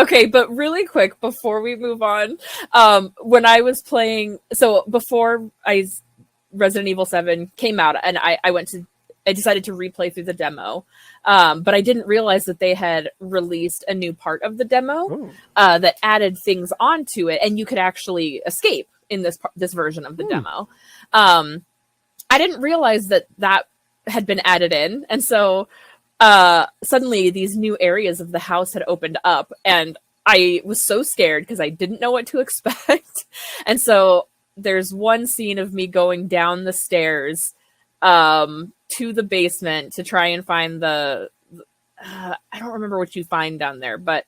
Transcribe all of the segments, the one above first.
Okay, but really quick before we move on, when I was playing, so before Resident Evil 7 came out, and I decided to replay through the demo, but I didn't realize that they had released a new part of the demo that added things onto it, and you could actually escape in this version of the demo. I didn't realize that had been added in, and so suddenly these new areas of the house had opened up, and I was so scared because I didn't know what to expect. And so there's one scene of me going down the stairs to the basement to try and find I don't remember what you find down there, but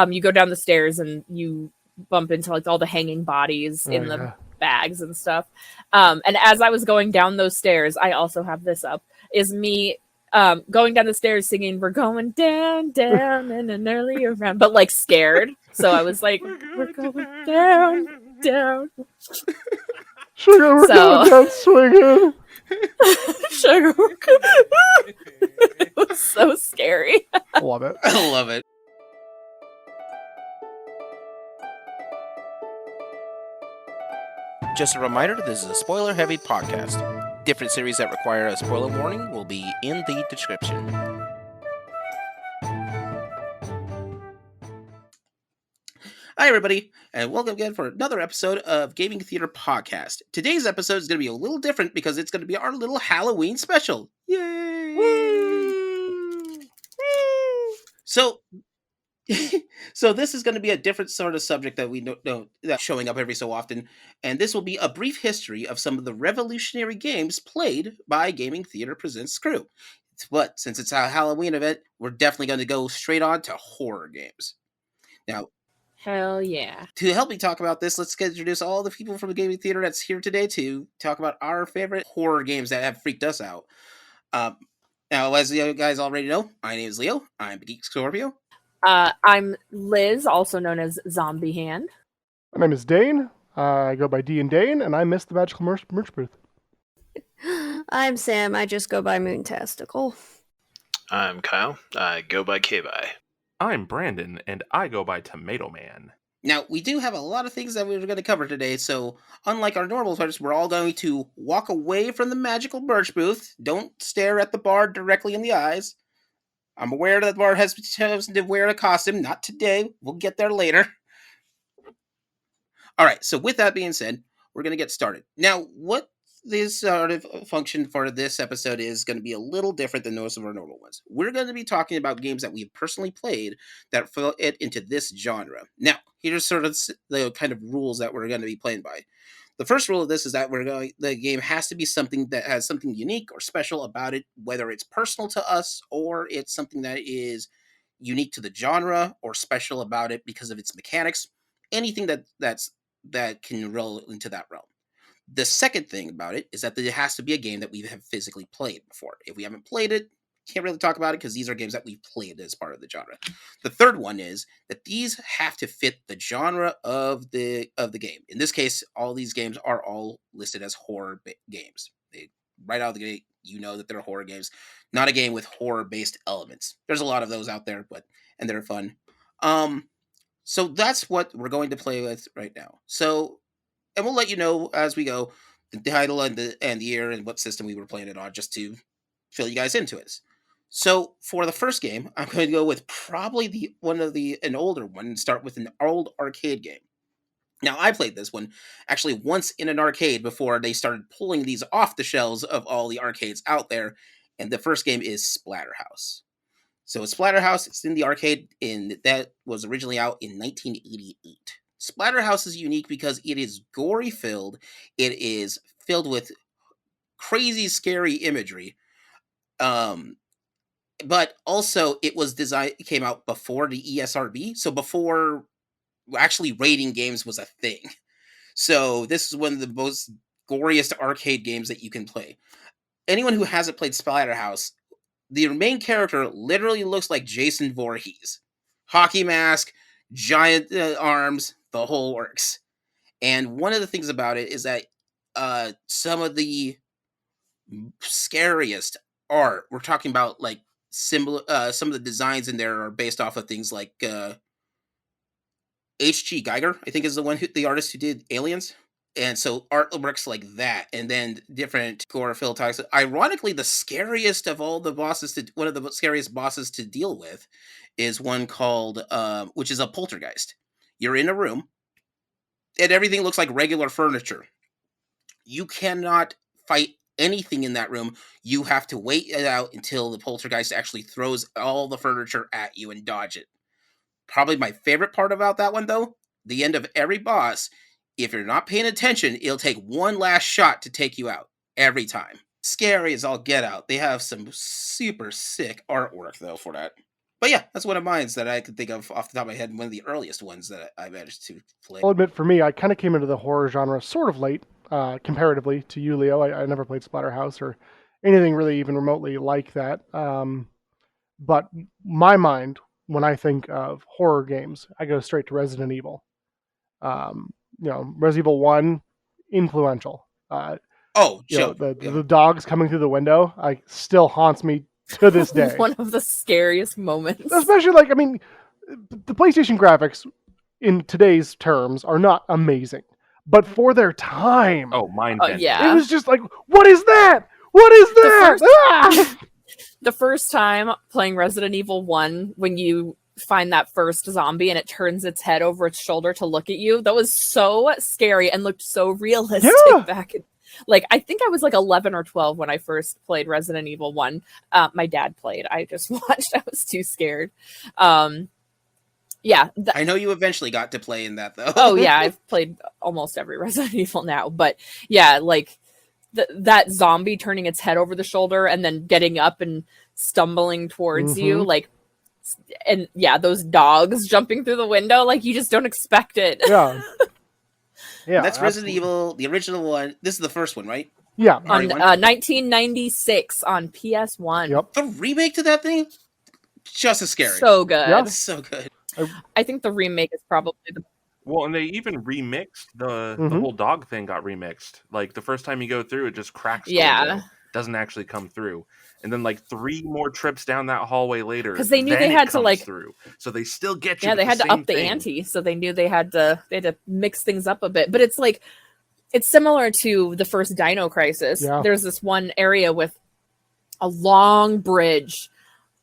you go down the stairs and you bump into like all the hanging bodies in the bags and stuff. And as I was going down those stairs, I also have this up, is me going down the stairs singing, "We're going down, down in an earlier round," but like scared. So I was like, "We're going down, down." Sugar, we're going down swinging. Sugar, it was so scary. I love it. I love it. Just a reminder, this is a spoiler-heavy podcast. Different series that require a spoiler warning will be in the description. Hi, everybody, and welcome again for another episode of Gaming Theater Podcast. Today's episode is going to be a little different because it's going to be our little Halloween special. Yay! Woo! So this is going to be a different sort of subject that we know that's showing up every so often, and this will be a brief history of some of the revolutionary games played by Gaming Theater Presents crew. But since it's a Halloween event, we're definitely going to go straight on to horror games. Now, hell yeah. To help me talk about this, let's introduce all the people from the Gaming Theater that's here today to talk about our favorite horror games that have freaked us out. Now, as you guys already know, my name is Leo. I'm Geek Scorpio. I'm Liz, also known as Zombie Hand. My name is Dane. I go by D and Dane, and I miss the magical merch booth. I'm Sam. I just go by Moontastical. I'm Kyle. I go by K-Bye. I'm Brandon, and I go by Tomato Man. Now, we do have a lot of things that we're going to cover today, so unlike our normal parts, we're all going to walk away from the magical merch booth. Don't stare at the bar directly in the eyes. I'm aware that the bar has chosen to wear a costume. Not today. We'll get there later. All right, so with that being said, we're going to get started. Now, what this sort of function for this episode is going to be a little different than most of our normal ones. We're going to be talking about games that we've personally played that fit into this genre. Now, here's sort of the kind of rules that we're going to be playing by. The first rule of this is that the game has to be something that has something unique or special about it, whether it's personal to us or it's something that is unique to the genre or special about it because of its mechanics. Anything that can roll into that realm. The second thing about it is that it has to be a game that we have physically played before. If we haven't played it, can't really talk about it because these are games that we've played as part of the genre. The third one is that these have to fit the genre of the game. In this case, all these games are all listed as horror games. Right out of the gate, you know that they're horror games, not a game with horror-based elements. There's a lot of those out there, and they're fun. So that's what we're going to play with right now. And we'll let you know as we go the title and the year and what system we were playing it on, just to fill you guys into it. So for the first game, I'm going to go with probably an older one and start with an old arcade game. Now, I played this one actually once in an arcade before they started pulling these off the shelves of all the arcades out there, and the first game is Splatterhouse. So Splatterhouse, it's in the arcade, and that was originally out in 1988. Splatterhouse is unique because it is gory filled. It is filled with crazy, scary imagery. But also it came out before the ESRB. So before actually rating games was a thing. So this is one of the most goriest arcade games that you can play. Anyone who hasn't played Splatterhouse, the main character literally looks like Jason Voorhees. Hockey mask, giant arms, the whole works. And one of the things about it is that some of the scariest art, we're talking about like some of the designs in there are based off of things like H.G. Geiger, I think, is the artist who did Aliens. And so art works like that, and then different chlorophyll toxins. Ironically, the scariest of all the bosses one of the scariest bosses to deal with is one called, which is a poltergeist. You're in a room, and everything looks like regular furniture. You cannot fight anything in that room. You have to wait it out until the poltergeist actually throws all the furniture at you and dodge it. Probably my favorite part about that one, though, the end of every boss, if you're not paying attention, it'll take one last shot to take you out every time. Scary as all get out. They have some super sick artwork, though, for that. But yeah, that's one of mine that I could think of off the top of my head, one of the earliest ones that I managed to play. I'll admit, for me, I kind of came into the horror genre sort of late, comparatively to you, Leo. I never played Splatterhouse or anything really even remotely like that. But my mind, when I think of horror games, I go straight to Resident Evil. Resident Evil 1, influential. The dogs coming through the window, still haunts me to this day. One of the scariest moments. Especially, the PlayStation graphics, in today's terms, are not amazing. But for their time... Oh, mind-bending. Yeah. It was just like, what is that? What is that? The first time playing Resident Evil 1, when you find that first zombie and it turns its head over its shoulder to look at you, that was so scary and looked so realistic back in... I think I was 11 or 12 when I first played Resident Evil 1. My dad played. I just watched. I was too scared. Yeah. I know you eventually got to play in that, though. Oh, yeah. I've played almost every Resident Evil now. But, yeah, that zombie turning its head over the shoulder and then getting up and stumbling towards you, and, yeah, those dogs jumping through the window, you just don't expect it. Yeah. Yeah, that's Resident Evil, the original one. This is the first one, right? Yeah. On 1996 on PS1. Yep. The remake to that thing, just as scary. So good. Yeah. So good. I think the remake is probably the... Well, and they even remixed the whole dog thing got remixed. The first time you go through, it just cracks the window. Doesn't actually come through. And then 3 more trips down that hallway later, because they knew they had to through. So they still get you. Yeah, they had to up the thing. ante, so they knew they had to mix things up a bit. But it's it's similar to the first Dino Crisis. Yeah. There's this one area with a long bridge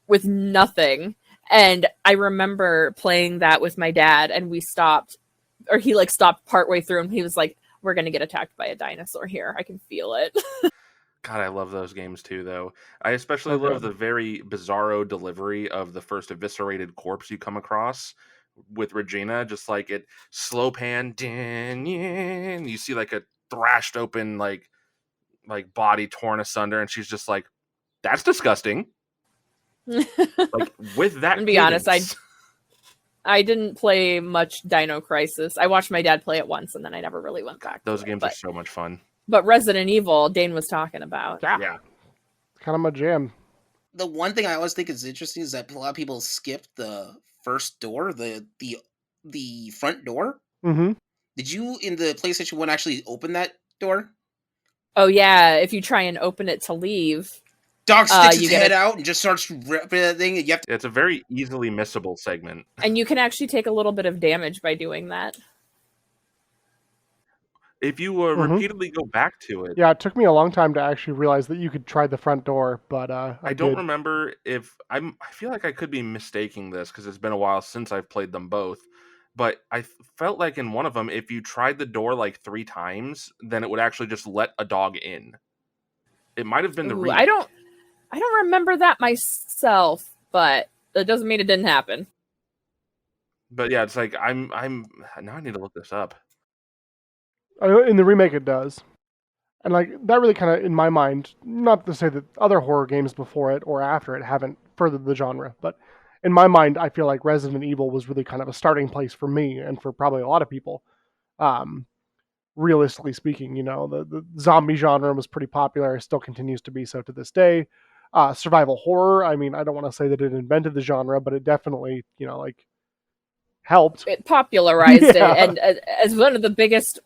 with nothing, and I remember playing that with my dad, and we stopped, or he stopped partway through, and he was like, "We're gonna get attacked by a dinosaur here. I can feel it." God, I love those games too, though. I especially love the very bizarro delivery of the first eviscerated corpse you come across with Regina. Just it slow pan, you see a thrashed open body torn asunder, and she's just that's disgusting. With that, to be honest, I didn't play much Dino Crisis. I watched my dad play it once, and then I never really went back. Those games are so much fun. But Resident Evil, Dane was talking about. Yeah. It's kind of my jam. The one thing I always think is interesting is that a lot of people skip the first door, the front door. Mm-hmm. Did you, in the PlayStation 1, actually open that door? Oh, yeah. If you try and open it to leave... Dog sticks its head out and just starts ripping that thing. And It's a very easily missable segment. And you can actually take a little bit of damage by doing that. If you repeatedly go back to it. Yeah, it took me a long time to actually realize that you could try the front door, but I don't did. remember if I feel like I could be mistaking this because it's been a while since I've played them both. But I felt like in one of them, if you tried the door 3 times, then it would actually just let a dog in. It might have been the remake. I don't remember that myself, but that doesn't mean it didn't happen. But yeah, it's I'm now I need to look this up. In the remake, it does. And that really kind of, in my mind, not to say that other horror games before it or after it haven't furthered the genre, but in my mind, I feel like Resident Evil was really kind of a starting place for me and for probably a lot of people. Realistically speaking, the zombie genre was pretty popular. It still continues to be so to this day. Survival horror, I mean, I don't want to say that it invented the genre, but it definitely, helped. It popularized it, and as one of the biggest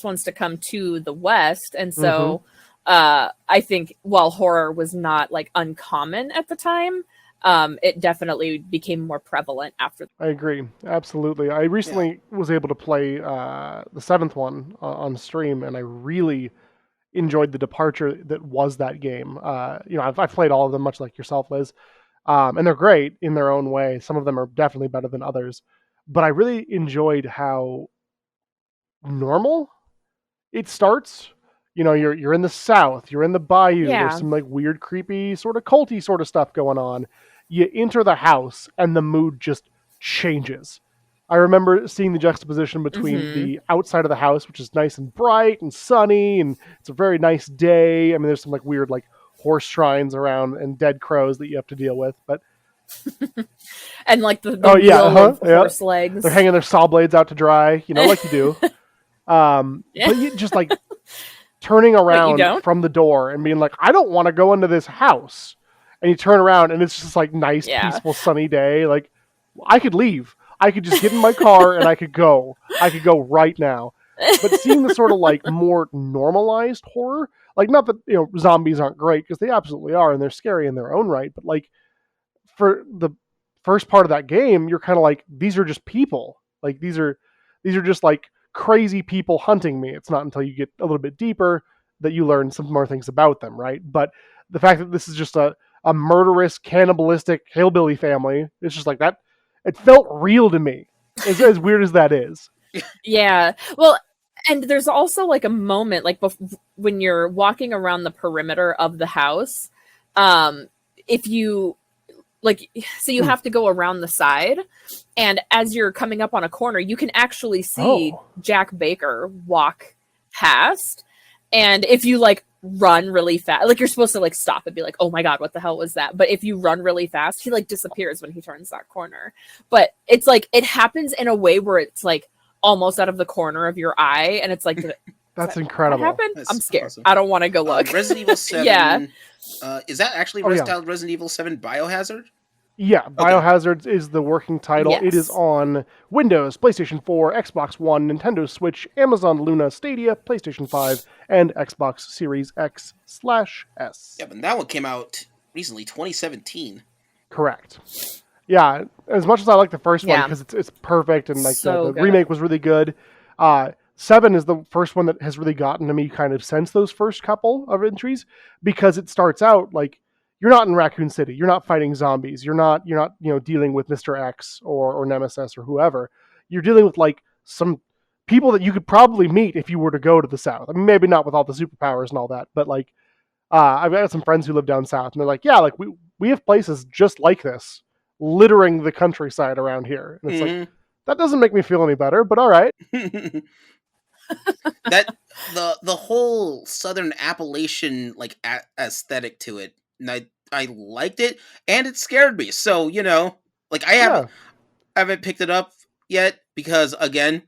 ones to come to the West. And so I think while horror was not uncommon at the time, it definitely became more prevalent after. I agree. Absolutely. I recently was able to play the 7th one on stream, and I really enjoyed the departure that was that game. I've played all of them, much like yourself, Liz, and they're great in their own way. Some of them are definitely better than others, but I really enjoyed how normal it starts. You're in the South, you're in the bayou. Yeah. There's some like weird, creepy, sort of culty sort of stuff going on. You enter the house, and the mood just changes. I remember seeing the juxtaposition between the outside of the house, which is nice and bright and sunny, and it's a very nice day. I mean, there's some like weird like horse shrines around and dead crows that you have to deal with, but and like the wheel of horse legs. They're hanging their saw blades out to dry, like you do. But you just like turning around from the door and being like, I don't want to go into this house. And you turn around and it's just like nice, peaceful, sunny day. Like, I could leave. I could just get in my car and I could go. I could go right now. But seeing the sort of like more normalized horror, like not that, zombies aren't great, because they absolutely are and they're scary in their own right. But like for the first part of that game, you're kind of like, these are just people. Like these are just like crazy people hunting me. It's not until you get a little bit deeper that you learn some more things about them, right? But the fact that this is just a murderous, cannibalistic hillbilly family, it's just like that. It felt real to me, as weird as that is. Yeah. Well, and there's also like a moment like when you're walking around the perimeter of the house, if you like, so you have to go around the side, and as you're coming up on a corner, you can actually see Jack Baker walk past. And if you like run really fast, like you're supposed to like stop and be like, oh my God, what the hell was that? But if you run really fast, he like disappears when he turns that corner. But it's like, it happens in a way where it's like almost out of the corner of your eye. And it's like, that's incredible. What happened? That's I'm scared. awesome. I don't want to go look. Resident Evil 7. Yeah. Is that actually styled Resident Evil 7 Biohazard? Yeah, Biohazard is the working title. Yes. It is on Windows, PlayStation 4, Xbox One, Nintendo Switch, Amazon Luna, Stadia, PlayStation 5, and Xbox Series X/S. Yeah, but that one came out recently, 2017. Correct. Yeah, as much as I like the first one because it's perfect and like the remake was really good. 7 is the first one that has really gotten to me kind of since those first couple of entries, because it starts out like you're not in Raccoon City, you're not fighting zombies, you're not dealing with Mr. X or Nemesis or whoever. You're dealing with like some people that you could probably meet if you were to go to the South. I mean, maybe not with all the superpowers and all that, but like I've got some friends who live down south, and they're like, yeah, like we have places just like this littering the countryside around here. And it's like, that doesn't make me feel any better, but all right. That the whole Southern Appalachian like aesthetic to it, and I liked it, and it scared me. So like I haven't picked it up yet because again,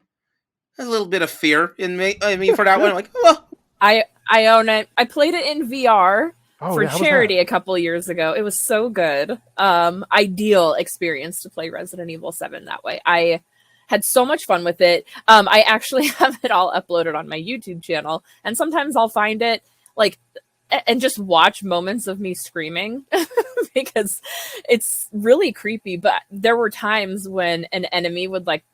there's a little bit of fear in me. I mean, for that one, I'm like, oh. I own it. I played it in VR for yeah, charity a couple years ago. It was so good. Ideal experience to play Resident Evil 7 that way. I had so much fun with it. I actually have it all uploaded on my YouTube channel, and sometimes I'll find it like and just watch moments of me screaming because it's really creepy. But there were times when an enemy would like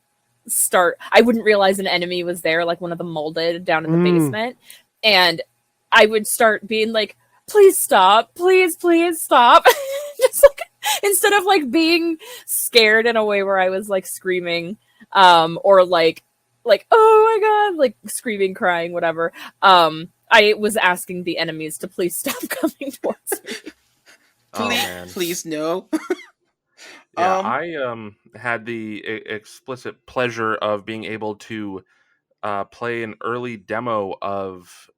start, I wouldn't realize an enemy was there, like one of them molded down in the basement, and I would start being like, please stop, please stop. Just like, instead of like being scared in a way where I was like screaming or like oh my God, like screaming, crying, whatever, I was asking the enemies to please stop coming towards me. Please no. Yeah, I had the explicit pleasure of being able to play an early demo of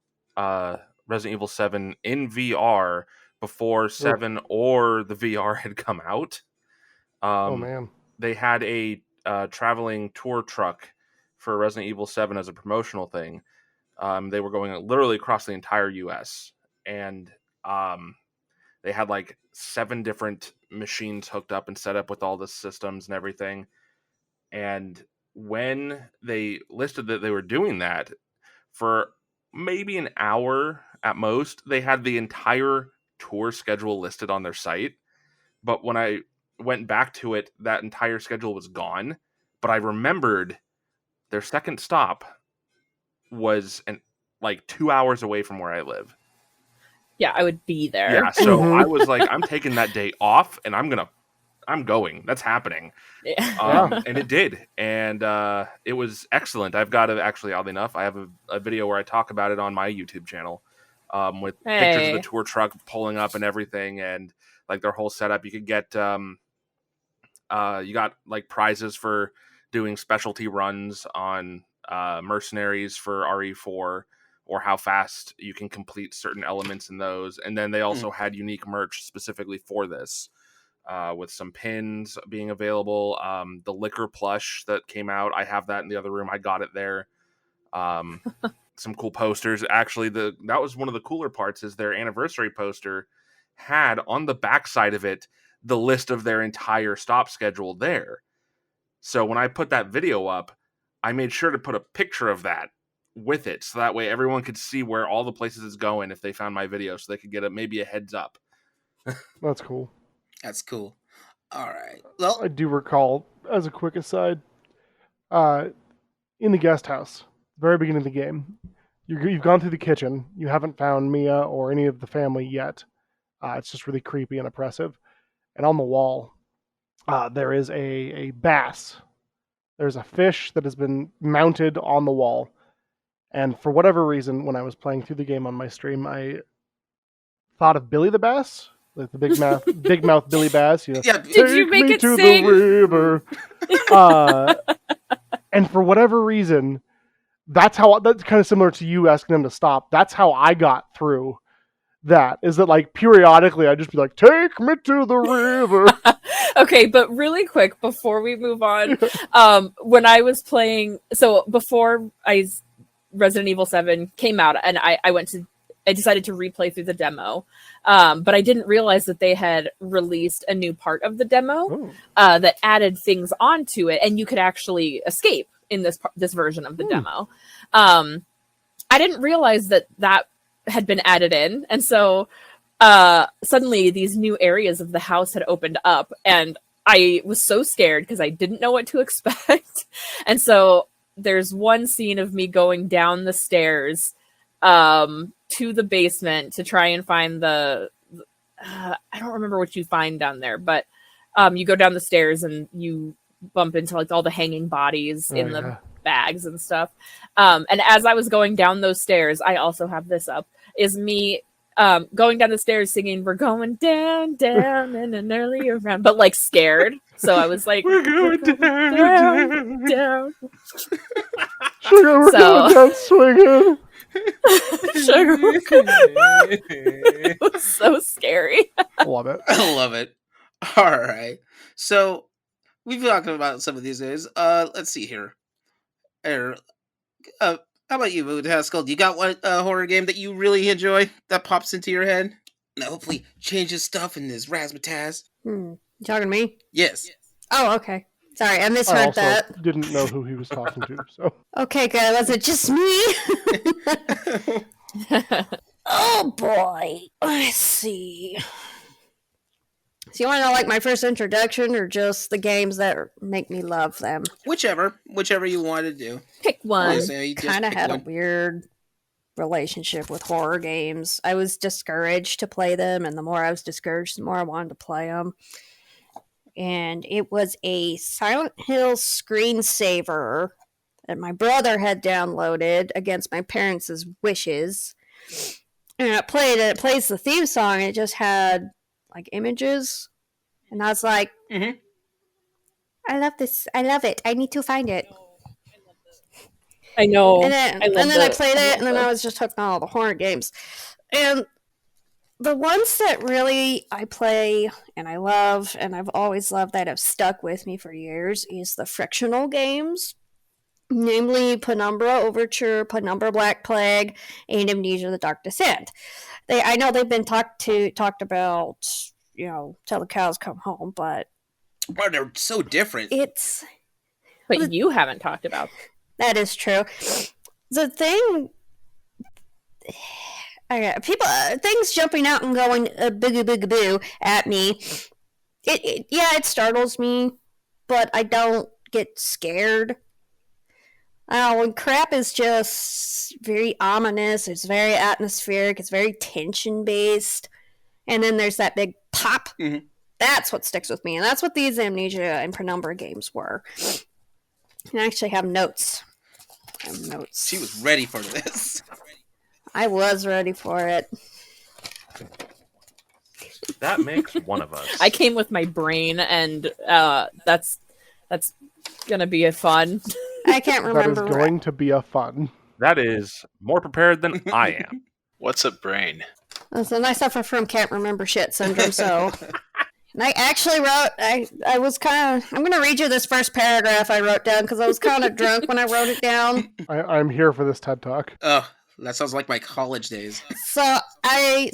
Resident Evil 7 in VR before 7 or the VR had come out. Oh man. They had a traveling tour truck for Resident Evil 7 as a promotional thing. They were going literally across the entire US, and they had like 7 different machines hooked up and set up with all the systems and everything. And when they listed that they were doing that, for maybe an hour at most, they had the entire tour schedule listed on their site. but when I went back to it, that entire schedule was gone. But I remembered their second stop was like 2 hours away from where I live. Yeah, I would be there. Yeah, so Mhm. I was like, I'm taking that day off, and I'm going. That's happening. Yeah. And it did. And it was excellent. I've got actually, oddly enough, I have a video where I talk about it on my YouTube channel with pictures of the tour truck pulling up and everything, and like their whole setup. You could get, you got like prizes for doing specialty runs on mercenaries for RE4, or how fast you can complete certain elements in those. And then they also had unique merch specifically for this. With some pins being available, the liquor plush that came out, I have that in the other room. I got it there. Some cool posters. Actually, that was one of the cooler parts. Is their anniversary poster had on the backside of it the list of their entire stop schedule there. So when I put that video up, I made sure to put a picture of that with it, so that way everyone could see where all the places it's going if they found my video, so they could get maybe a heads up. That's cool. That's cool. All right. Well, I do recall, as a quick aside, in the guest house, very beginning of the game, you've gone through the kitchen. You haven't found Mia or any of the family yet. It's just really creepy and oppressive. And on the wall, there is a bass. There's a fish that has been mounted on the wall. And for whatever reason, when I was playing through the game on my stream, I thought of Billy the Bass, like the big mouth Billy Bass. You know, yeah, Did you make it to sing? the river. And for whatever reason, that's kind of similar to you asking them to stop. That's how I got through that. Is that like periodically I'd just be like, "Take me to the river." Okay, but really quick before we move on, when I was playing, so before Resident Evil 7 came out, and I decided to replay through the demo, but I didn't realize that they had released a new part of the demo that added things onto it, and you could actually escape in this version of the demo. I didn't realize that had been added in, and so suddenly these new areas of the house had opened up, and I was so scared because I didn't know what to expect. And so there's one scene of me going down the stairs to the basement to try and find I don't remember what you find down there, but you go down the stairs and you bump into like all the hanging bodies in the bags and stuff. And as I was going down those stairs, I also have this up, is me going down the stairs singing, "We're going down, down in an earlier round," but like scared. So I was like, We're going down. down. Sugar, we're going down swinging. Sugar. It was so scary. Love it. I love it. All right. So we've been talking about some of these days. Let's see here. How about you, Moon Haskell? Do you got one horror game that you really enjoy that pops into your head? That hopefully changes stuff in this razzmatazz. You talking to me? Yes. Oh, okay. Sorry, I I misheard also that. didn't know who he was talking to, so. Okay, good. Was it just me? Oh boy. Let's see. So you want to know like my first introduction or just the games that make me love them? Whichever you want to do. Pick one. Kind of had a weird relationship with horror games. I was discouraged to play them, and the more I was discouraged, the more I wanted to play them. And it was a Silent Hill screensaver that my brother had downloaded against my parents' wishes. And I played it. It plays the theme song. And it just had like images. And I was like, I love this. I love it. I need to find it. I know. And then I played it, and then I was just hooked on all the horror games. And the ones that really I play and I love, and I've always loved that have stuck with me for years, is the frictional games. Namely Penumbra Overture, Penumbra Black Plague, and Amnesia the Dark Descent. I know they've been talked about, you know, till the cows come home, but Well, they're so different. But you haven't talked about. That is true. The thing, things jumping out and going boogie boogie boo at me It startles me, but I don't get scared. When crap is just very ominous, it's very atmospheric, it's very tension based, and then there's that big pop. Mhm. That's what sticks with me, and that's what these Amnesia and Penumbra games were. And I actually have notes. She was ready for this. I was ready for it. That makes one of us. I came with my brain, and that's gonna be a fun. I can't remember. That is going to be a fun. That is more prepared than I am. What's a brain? Listen, I suffer from can't remember shit syndrome, so. And I actually wrote, I was kind of, I'm going to read you this first paragraph I wrote down because I was kind of drunk when I wrote it down. I'm here for this TED Talk. Oh, that sounds like my college days. So I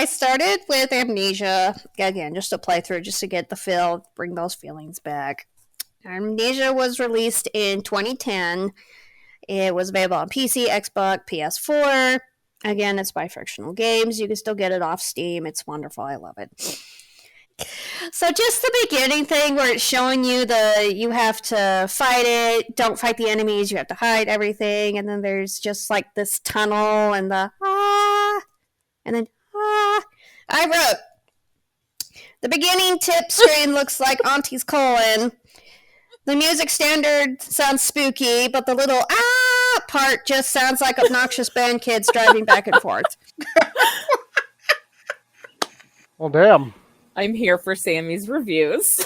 started with Amnesia, again, just to play through, just to get the feel, bring those feelings back. Amnesia was released in 2010. It was available on PC, Xbox, PS4. Again, it's by Frictional Games. You can still get it off Steam. It's wonderful. I love it. So just the beginning thing where it's showing you you have to fight it. Don't fight the enemies. You have to hide everything. And then there's just like this tunnel and and then I wrote, the beginning tip screen looks like Auntie's colon. The music standard sounds spooky, but the little part just sounds like obnoxious band kids driving back and forth. Well, damn. I'm here for Sammy's reviews.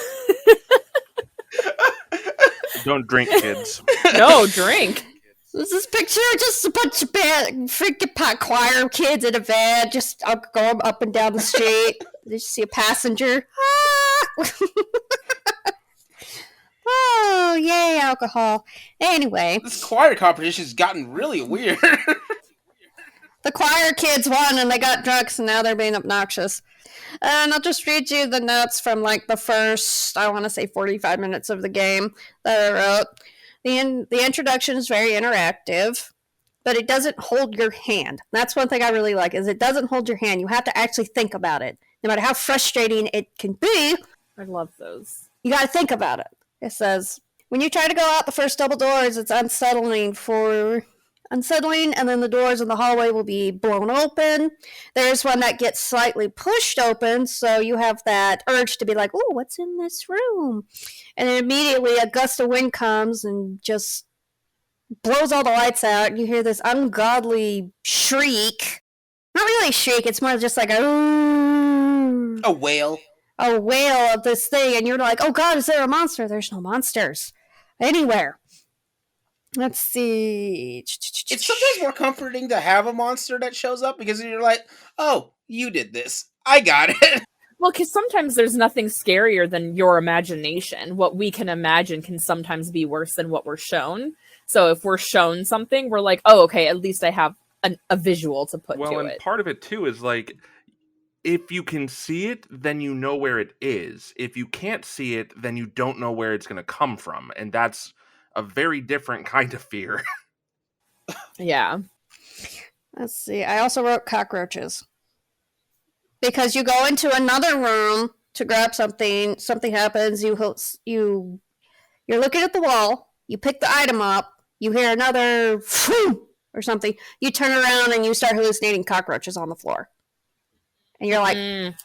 Don't drink, kids. No, drink. This picture just a bunch of freaking pot choir kids in a van just going up and down the street. Did you see a passenger? Oh, yay, alcohol. Anyway. This choir competition's gotten really weird. The choir kids won and they got drunk, so now they're being obnoxious. And I'll just read you the notes from like the first, I want to say 45 minutes of the game that I wrote. The introduction is very interactive, but it doesn't hold your hand. That's one thing I really like, is it doesn't hold your hand. You have to actually think about it. No matter how frustrating it can be, I love those. you got to think about it. It says, when you try to go out the first double doors, it's unsettling, and then the doors in the hallway will be blown open. There's one that gets slightly pushed open, so you have that urge to be like, oh, what's in this room? And then immediately a gust of wind comes and just blows all the lights out. And you hear this ungodly shriek. Not really a shriek, it's more just like a wail. A wail of this thing, and you're like, oh god, is there a monster? There's no monsters anywhere. Let's see. It's sometimes more comforting to have a monster that shows up because you're like, oh, you did this. I got it. Well, because sometimes there's nothing scarier than your imagination. What we can imagine can sometimes be worse than what we're shown. So if we're shown something, we're like, oh, okay, at least I have a visual to put to Well, and it. part of it too is like, if you can see it, then you know where it is. If you can't see it, then you don't know where it's going to come from. And that's a very different kind of fear. Yeah. Let's see. I also wrote cockroaches. Because you go into another room to grab something happens, you're looking at the wall, you pick the item up, you hear another phew or something, you turn around and you start hallucinating cockroaches on the floor. And you're like,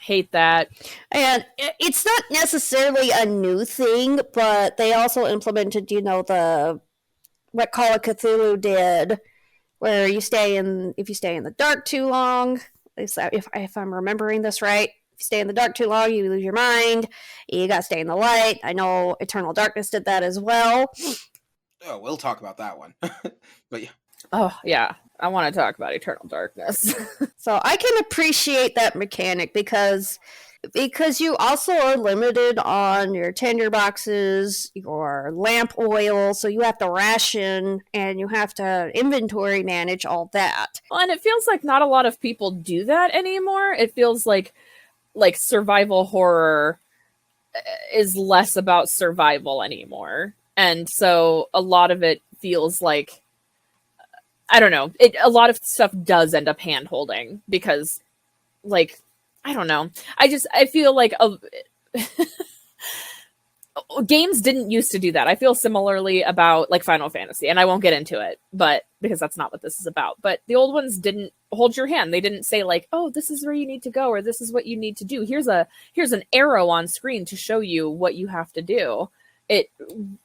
hate that. And it's not necessarily a new thing, but they also implemented, what Call of Cthulhu did, where if you stay in the dark too long, if I'm remembering this right, if you stay in the dark too long, you lose your mind. You got to stay in the light. I know Eternal Darkness did that as well. Oh, we'll talk about that one. But yeah. Oh, yeah. I want to talk about Eternal Darkness. So I can appreciate that mechanic because you also are limited on your tinder boxes, your lamp oil, so you have to ration and you have to inventory manage all that. Well, and it feels like not a lot of people do that anymore. It feels like survival horror is less about survival anymore. And so a lot of it feels like, I don't know, a lot of stuff does end up hand-holding because, like, I don't know. I feel like games didn't used to do that. I feel similarly about like Final Fantasy, and I won't get into it, but because that's not what this is about. But the old ones didn't hold your hand. They didn't say like, "Oh, this is where you need to go," or "This is what you need to do." Here's an arrow on screen to show you what you have to do. It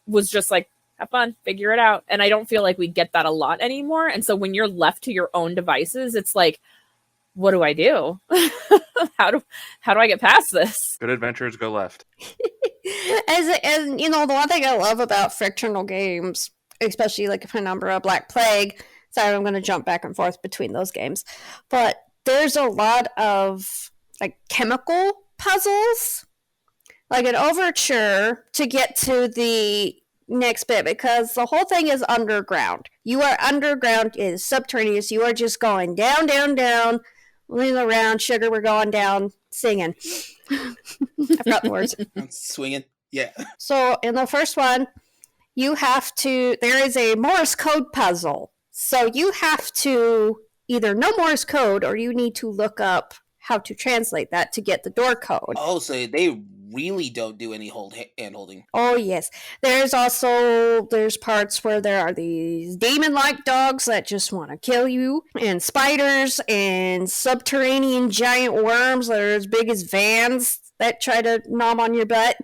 was just like, have fun, figure it out. And I don't feel like we get that a lot anymore. And so when you're left to your own devices, it's like, what do I do? How do I get past this? Good adventures go left. As you know, the one thing I love about fictional games, especially like Penumbra, Black Plague. Sorry, I'm going to jump back and forth between those games, but there's a lot of like chemical puzzles, like an overture to get to the next bit, because the whole thing is underground. You are underground, it is subterraneous. You are just going down, down, down, moving around. Sugar, we're going down, singing. I forgot the words. I'm swinging. Yeah. So in the first one, there is a Morse code puzzle. So you have to either know Morse code or you need to look up how to translate that to get the door code. Oh, so they really don't do any hand holding. Oh, yes. There's parts where there are these demon-like dogs that just want to kill you, and spiders, and subterranean giant worms that are as big as vans that try to nom on your butt.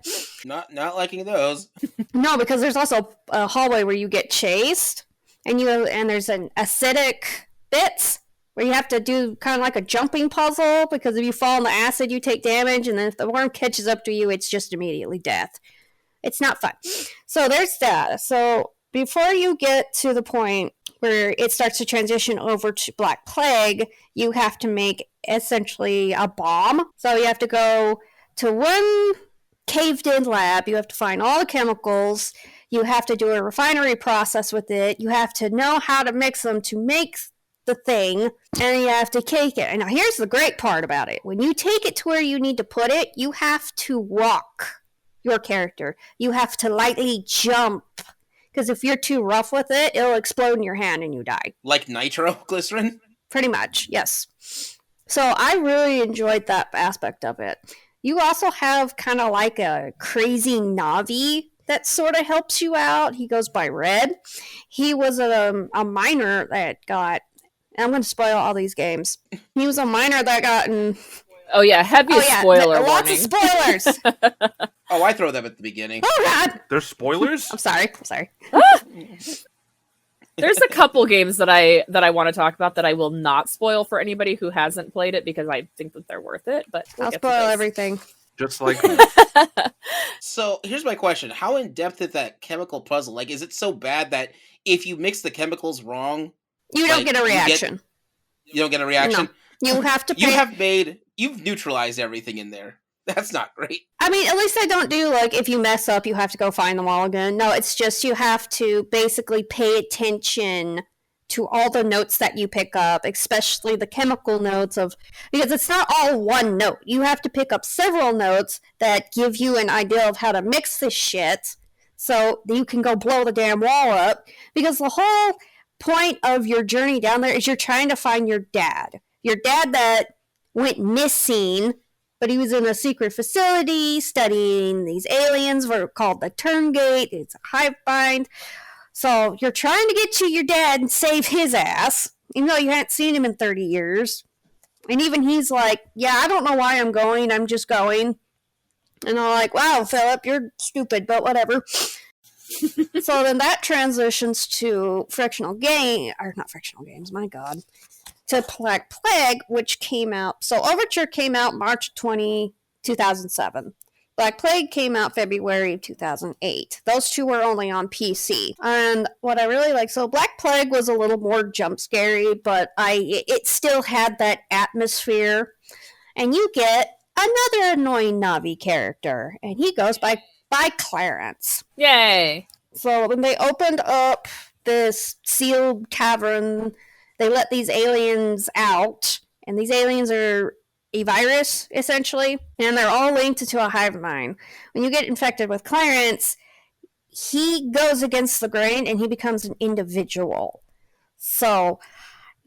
Not liking those. No, because there's also a hallway where you get chased, and there's an acidic bits where you have to do kind of like a jumping puzzle, because if you fall in the acid, you take damage, and then if the worm catches up to you, it's just immediately death. It's not fun. So there's that. So before you get to the point where it starts to transition over to Black Plague, you have to make essentially a bomb. So you have to go to one caved-in lab. You have to find all the chemicals. You have to do a refinery process with it. You have to know how to mix them to make the thing, and you have to cake it. And now here's the great part about it. When you take it to where you need to put it, you have to walk your character. You have to lightly jump, because if you're too rough with it, it'll explode in your hand and you die. Like nitroglycerin? Pretty much, yes. So I really enjoyed that aspect of it. You also have kind of like a crazy Navi that sort of helps you out. He goes by Red. He was a miner that got... I'm going to spoil all these games. He was a miner that got in... Oh, yeah. Heavy spoiler lots warning. of spoilers. Oh, I throw them at the beginning. Oh, God. There's spoilers? I'm sorry. There's a couple games that I want to talk about that I will not spoil for anybody who hasn't played it, because I think that they're worth it. But I'll spoil everything. Just like... So here's my question. How in-depth is that chemical puzzle? Like, is it so bad that if you mix the chemicals wrong... You don't get a reaction. You don't get a reaction? No. You have to pay... You've neutralized everything in there. That's not great. I mean, at least I don't do, like, if you mess up, you have to go find them all again. No, it's just you have to basically pay attention to all the notes that you pick up, especially the chemical notes because it's not all one note. You have to pick up several notes that give you an idea of how to mix this shit so you can go blow the damn wall up, because the whole point of your journey down there is you're trying to find your dad that went missing, but he was in a secret facility studying these aliens called the Turngate. It's a hive mind. So you're trying to get to your dad and save his ass, even though you hadn't seen him in 30 years. And even he's like, yeah, I don't know why I'm going. I'm just going. And I'm like, wow, Philip, you're stupid, but whatever. So then that transitions to to Black Plague, which came out. So Overture came out March 2007. Black Plague came out February 2008. Those two were only on PC. And what I really like, so Black Plague was a little more jump scary, but it still had that atmosphere. And you get another annoying Navi character, and he goes by Clarence. Yay! So when they opened up this sealed cavern, they let these aliens out, and these aliens are a virus, essentially, and they're all linked to a hive mind. When you get infected with Clarence, he goes against the grain, and he becomes an individual. So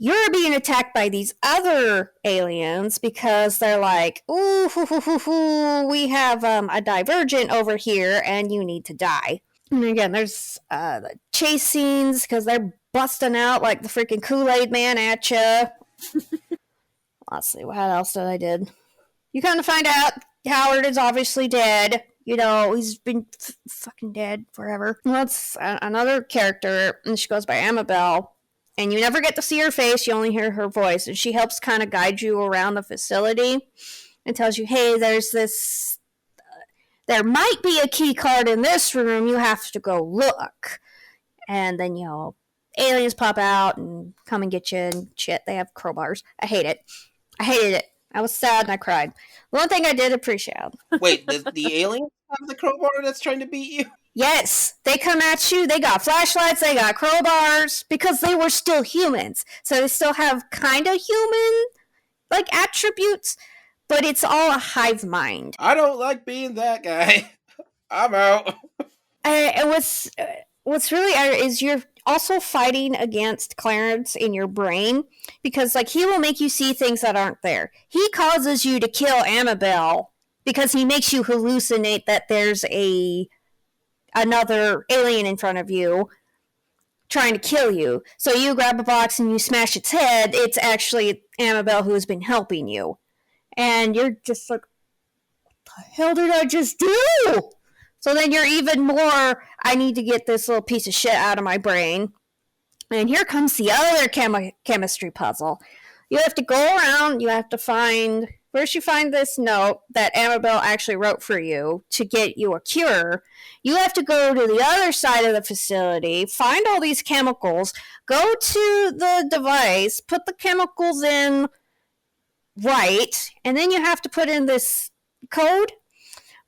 you're being attacked by these other aliens because they're like, ooh, we have a divergent over here and you need to die. And again, there's the chase scenes because they're busting out like the freaking Kool-Aid man at you. Let's see, what else did I did? You kind of find out Howard is obviously dead. You know, he's been fucking dead forever. That's another character, and she goes by Amabel. And you never get to see her face, you only hear her voice. And she helps kind of guide you around the facility and tells you, hey, there's this... there might be a key card in this room. You have to go look. And then, you know, aliens pop out and come and get you and shit. They have crowbars. I hate it. I hated it. I was sad and I cried. The one thing I did appreciate. Wait, the aliens have the crowbar that's trying to beat you? Yes, they come at you. They got flashlights. They got crowbars because they were still humans. So they still have kind of human like attributes, but it's all a hive mind. I don't like being that guy. I'm out. And what's really is you're also fighting against Clarence in your brain because like he will make you see things that aren't there. He causes you to kill Amabel because he makes you hallucinate that there's another alien in front of you trying to kill you. So you grab a box and you smash its head. It's actually Amabel who has been helping you. And you're just like, what the hell did I just do? So then you're even more, I need to get this little piece of shit out of my brain. And here comes the other chemistry puzzle. You have to go around, you have to find, first you find this note that Amabel actually wrote for you to get you a cure. You have to go to the other side of the facility, find all these chemicals, go to the device, put the chemicals in right, and then you have to put in this code.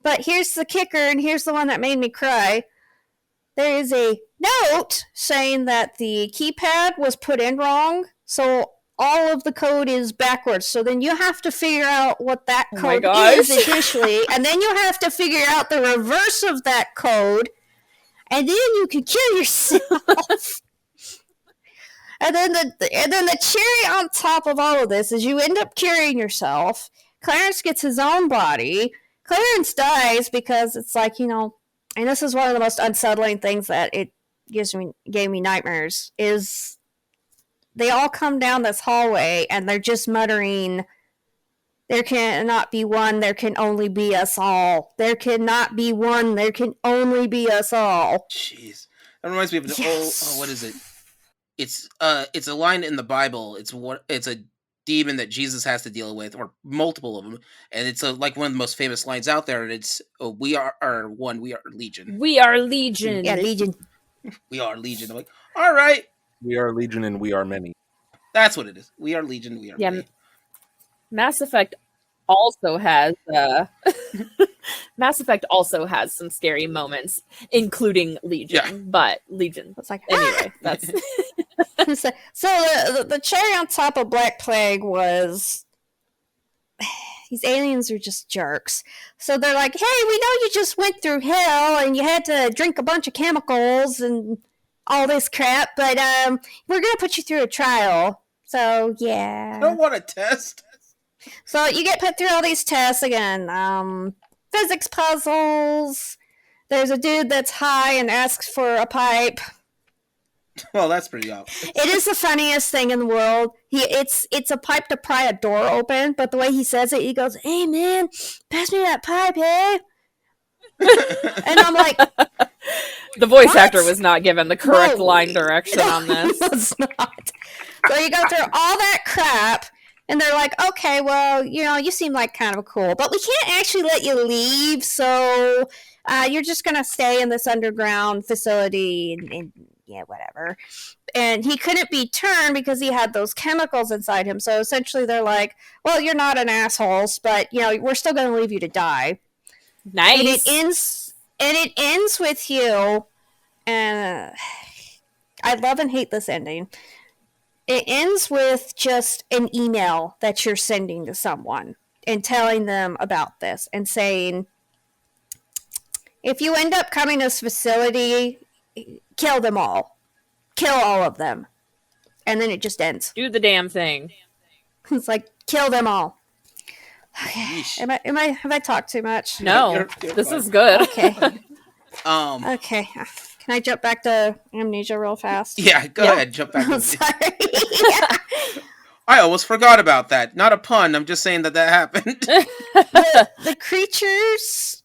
But here's the kicker, and here's the one that made me cry. There is a note saying that the keypad was put in wrong, so all of the code is backwards. So then you have to figure out what that code is initially, and then you have to figure out the reverse of that code, and then you can kill yourself. And then the cherry on top of all of this is you end up curing yourself. Clarence gets his own body. Clarence dies because it's like, you know, and this is one of the most unsettling things that it gave me nightmares, is they all come down this hallway and they're just muttering, there cannot be one, there can only be us all. There cannot be one, there can only be us all. Jeez. That reminds me of an what is it? It's a line in the Bible. It's a demon that Jesus has to deal with, or multiple of them, and it's like one of the most famous lines out there. And it's we are one, we are legion. We are legion. Yeah, legion. We are legion. I'm like, all right, We are legion and we are many. that's what it is. We are legion. We are many. Mass Effect also has Mass Effect also has some scary moments, including Legion. Yeah. But Legion, It's like, anyway, that's so the cherry on top of Black Plague was these aliens are just jerks. So they're like, hey, we know you just went through hell and you had to drink a bunch of chemicals and all this crap, but we're gonna put you through a trial. So yeah, I don't want a test. so you get put through all these tests again. Physics puzzles. There's a dude that's high and asks for a pipe. Well, that's pretty obvious. It is the funniest thing in the world. It's a pipe to pry a door open, but the way he says it, he goes, "Hey man, pass me that pipe, hey." And I'm like, the voice What? actor was not given the correct No. line direction on this. It's not. So you go through all that crap, and they're like, okay, well, you know, you seem like kind of cool, but we can't actually let you leave, so you're just going to stay in this underground facility and yeah, whatever. And he couldn't be turned because he had those chemicals inside him. So essentially they're like, well, you're not an asshole, but, you know, we're still going to leave you to die. Nice. And it ends with you, and I love and hate this ending. It ends with just an email that you're sending to someone and telling them about this and saying, if you end up coming to this facility, kill them all. Kill all of them. and then it just ends. Do the damn thing. It's like, kill them all. Okay. Yeesh. Have I talked too much? No, You're this fine. is good. Okay. Okay. Can I jump back to Amnesia real fast? Yeah, go ahead. Jump back. I'm sorry. I almost forgot about that. Not a pun. I'm just saying that happened. The creatures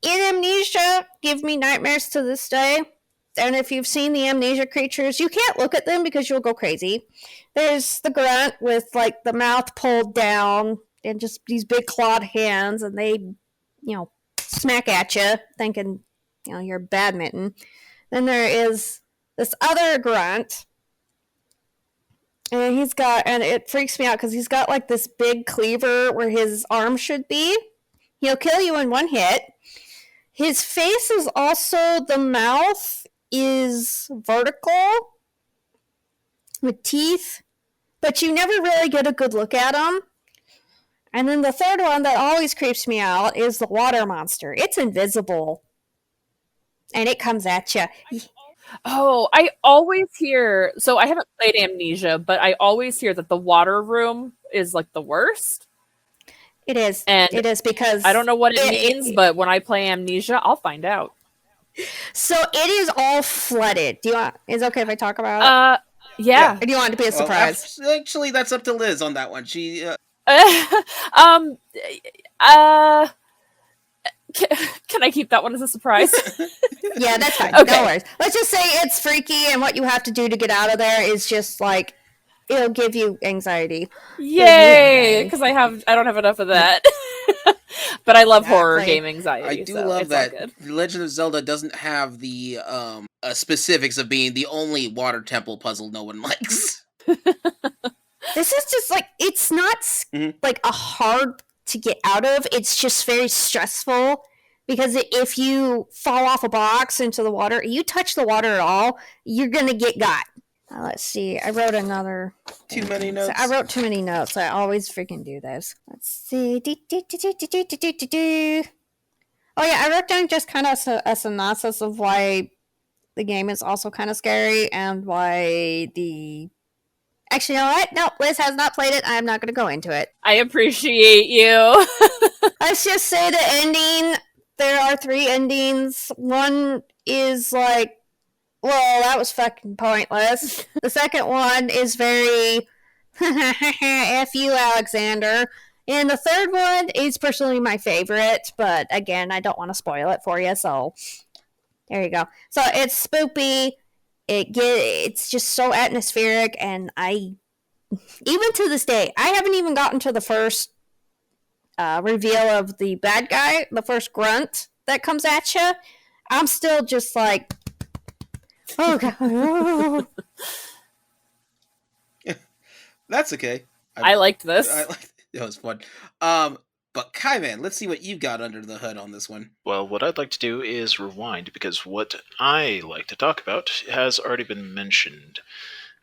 in Amnesia give me nightmares to this day. And if you've seen the Amnesia creatures, you can't look at them because you'll go crazy. There's the grunt with like the mouth pulled down and just these big clawed hands, and they, smack at you, thinking, you're badminton. Then there is this other grunt, and it freaks me out because he's got like this big cleaver where his arm should be. He'll kill you in one hit. His face is also, the mouth is vertical with teeth, but you never really get a good look at him. And then the third one that always creeps me out is the water monster. It's invisible, and it comes at you. Oh, I always hear. So I haven't played Amnesia, but I always hear that the water room is like the worst. It is. And it is because I don't know what it means, but when I play Amnesia, I'll find out. So it is all flooded. Is it okay if I talk about it? Yeah. Or do you want it to be a surprise? Actually, that's up to Liz on that one. She. Can I keep that one as a surprise? Yeah, that's fine. Okay. No worries. Let's just say it's freaky, and what you have to do to get out of there is just like, it'll give you anxiety. Yay! Because I don't have enough of that. But I love horror Exactly. game anxiety. I do so love it's all that good. Legend of Zelda doesn't have the specifics of being the only water temple puzzle no one likes. This is just like, it's not like a hard to get out of. It's just very stressful because if you fall off a box into the water, you touch the water at all, you're going to get got. Let's see. I wrote another. Too many notes. I wrote too many notes. I always freaking do this. Let's see. Oh, yeah. I wrote down just kind of a synopsis of why the game is also kind of scary and why the. Actually, you know what? No, Liz has not played it. I'm not going to go into it. I appreciate you. Let's just say the ending. There are 3 endings. One is like, well, that was fucking pointless. The second one is very, F you, Alexander. And the third one is personally my favorite, but again, I don't want to spoil it for you, so there you go. So it's spoopy. It's just so atmospheric, and even to this day, I haven't even gotten to the first reveal of the bad guy, the first grunt that comes at you. I'm still just like, oh god. That's okay. I liked this. It was fun. But Kai Man, let's see what you've got under the hood on this one. Well, what I'd like to do is rewind, because what I like to talk about has already been mentioned.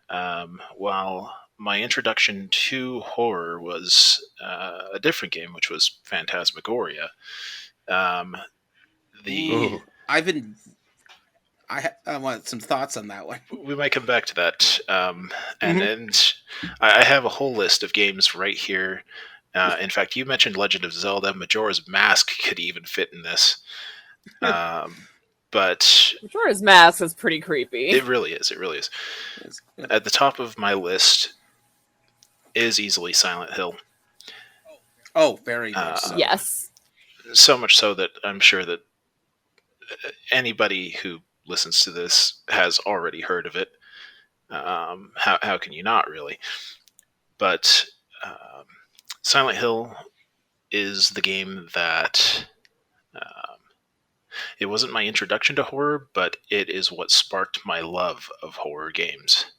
While my introduction to horror was a different game, which was Phantasmagoria. I want some thoughts on that one. We might come back to that. And I have a whole list of games right here. In fact, you mentioned Legend of Zelda. Majora's Mask could even fit in this. But Majora's Mask is pretty creepy. It really is. It really is. At the top of my list is easily Silent Hill. Oh, very much so. Yes. So much so that I'm sure that anybody who listens to this has already heard of it. How can you not, really? But Silent Hill is the game that it wasn't my introduction to horror, but it is what sparked my love of horror games.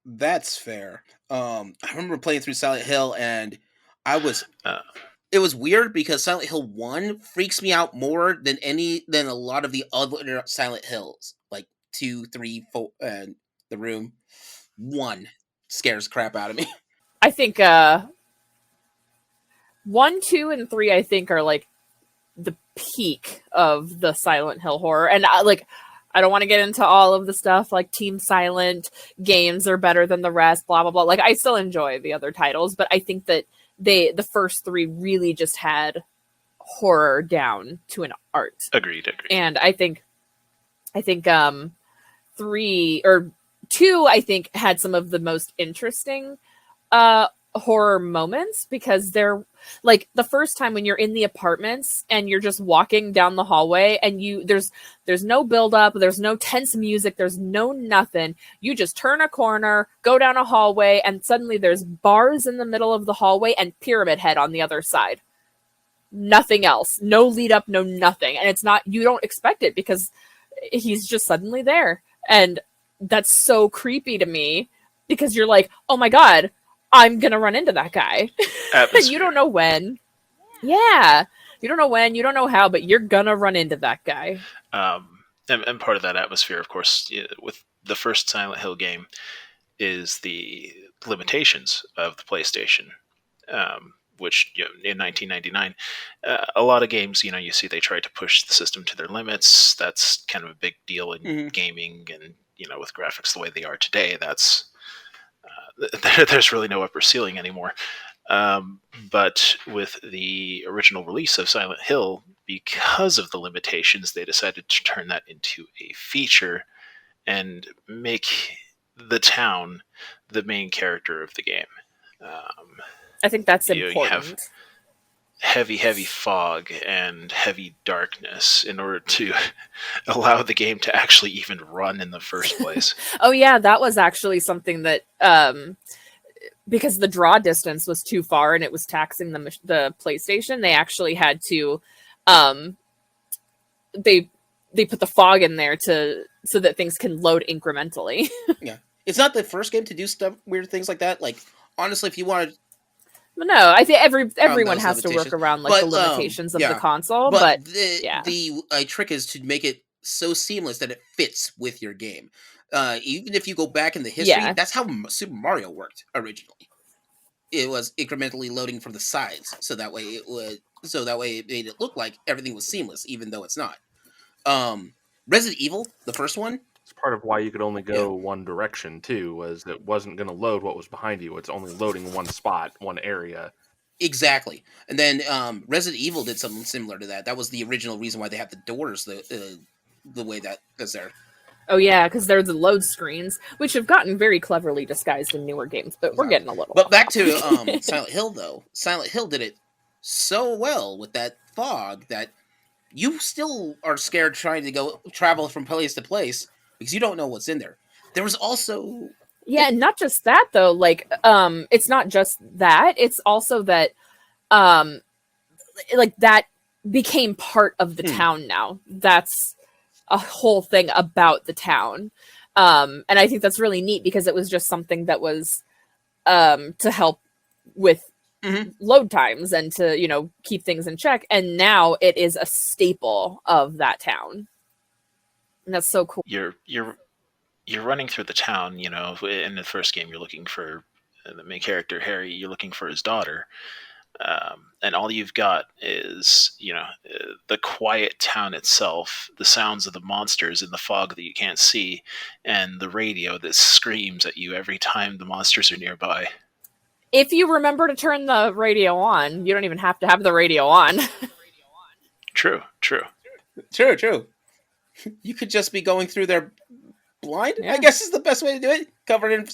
That's fair. I remember playing through Silent Hill, and it was weird because Silent Hill 1 freaks me out more than a lot of the other Silent Hills, like 2, 3, 4, and The Room. 1 scares the crap out of me. I think 1, 2, and 3, I think, are like the peak of the Silent Hill horror. And I don't want to get into all of the stuff like Team Silent games are better than the rest, blah blah blah. Like I still enjoy the other titles, but I think that the first three really just had horror down to an art. Agreed. And I think three or two, I think, had some of the most interesting horror moments, because they're like the first time when you're in the apartments and you're just walking down the hallway and there's no build up, there's no tense music, there's no nothing. You just turn a corner, go down a hallway, and suddenly there's bars in the middle of the hallway and Pyramid Head on the other side. Nothing else. No lead up, no nothing. And it's not, you don't expect it because he's just suddenly there. And that's so creepy to me because you're like, oh my God, I'm going to run into that guy. You don't know when. Yeah. You don't know when, you don't know how, but you're going to run into that guy. And part of that atmosphere, of course, with the first Silent Hill game is the limitations of the PlayStation. Which, in 1999, a lot of games, you see they tried to push the system to their limits. That's kind of a big deal in gaming, and with graphics the way they are today, that's there's really no upper ceiling anymore. But with the original release of Silent Hill, because of the limitations, they decided to turn that into a feature and make the town the main character of the game. I think that's important. You have heavy fog and heavy darkness in order to allow the game to actually even run in the first place. Oh yeah, that was actually something that because the draw distance was too far and it was taxing the PlayStation, they actually had to they put the fog in there so that things can load incrementally. Yeah, it's not the first game to do weird things like that. Like honestly, if you wanted. No, I think everyone has to work around the limitations of the console. But the trick is to make it so seamless that it fits with your game. Even if you go back in the history, that's how Super Mario worked originally. It was incrementally loading from the sides, so that way it made it look like everything was seamless, even though it's not. Resident Evil, the first one. It's part of why you could only go one direction too, was it wasn't going to load what was behind you. It's only loading one spot, one area. Exactly. And then Resident Evil did something similar to that. That was the original reason why they have the doors the way that is there. Oh yeah, because they're the load screens, which have gotten very cleverly disguised in newer games, but we're getting a little. But back to Silent Hill though. Silent Hill did it so well with that fog that you still are scared trying to go travel from place to place because you don't know what's in there. There was also not just that though. Like it's not just that. It's also that like that became part of the town now. That's a whole thing about the town. And I think that's really neat because it was just something that was to help with load times and to, keep things in check. And now it is a staple of that town. And that's so cool. You're running through the town, in the first game, you're looking for the main character, Harry, you're looking for his daughter. And all you've got is, the quiet town itself, the sounds of the monsters in the fog that you can't see, and the radio that screams at you every time the monsters are nearby. If you remember to turn the radio on, you don't even have to have the radio on. True. You could just be going through there blind, I guess is the best way to do it. Covered in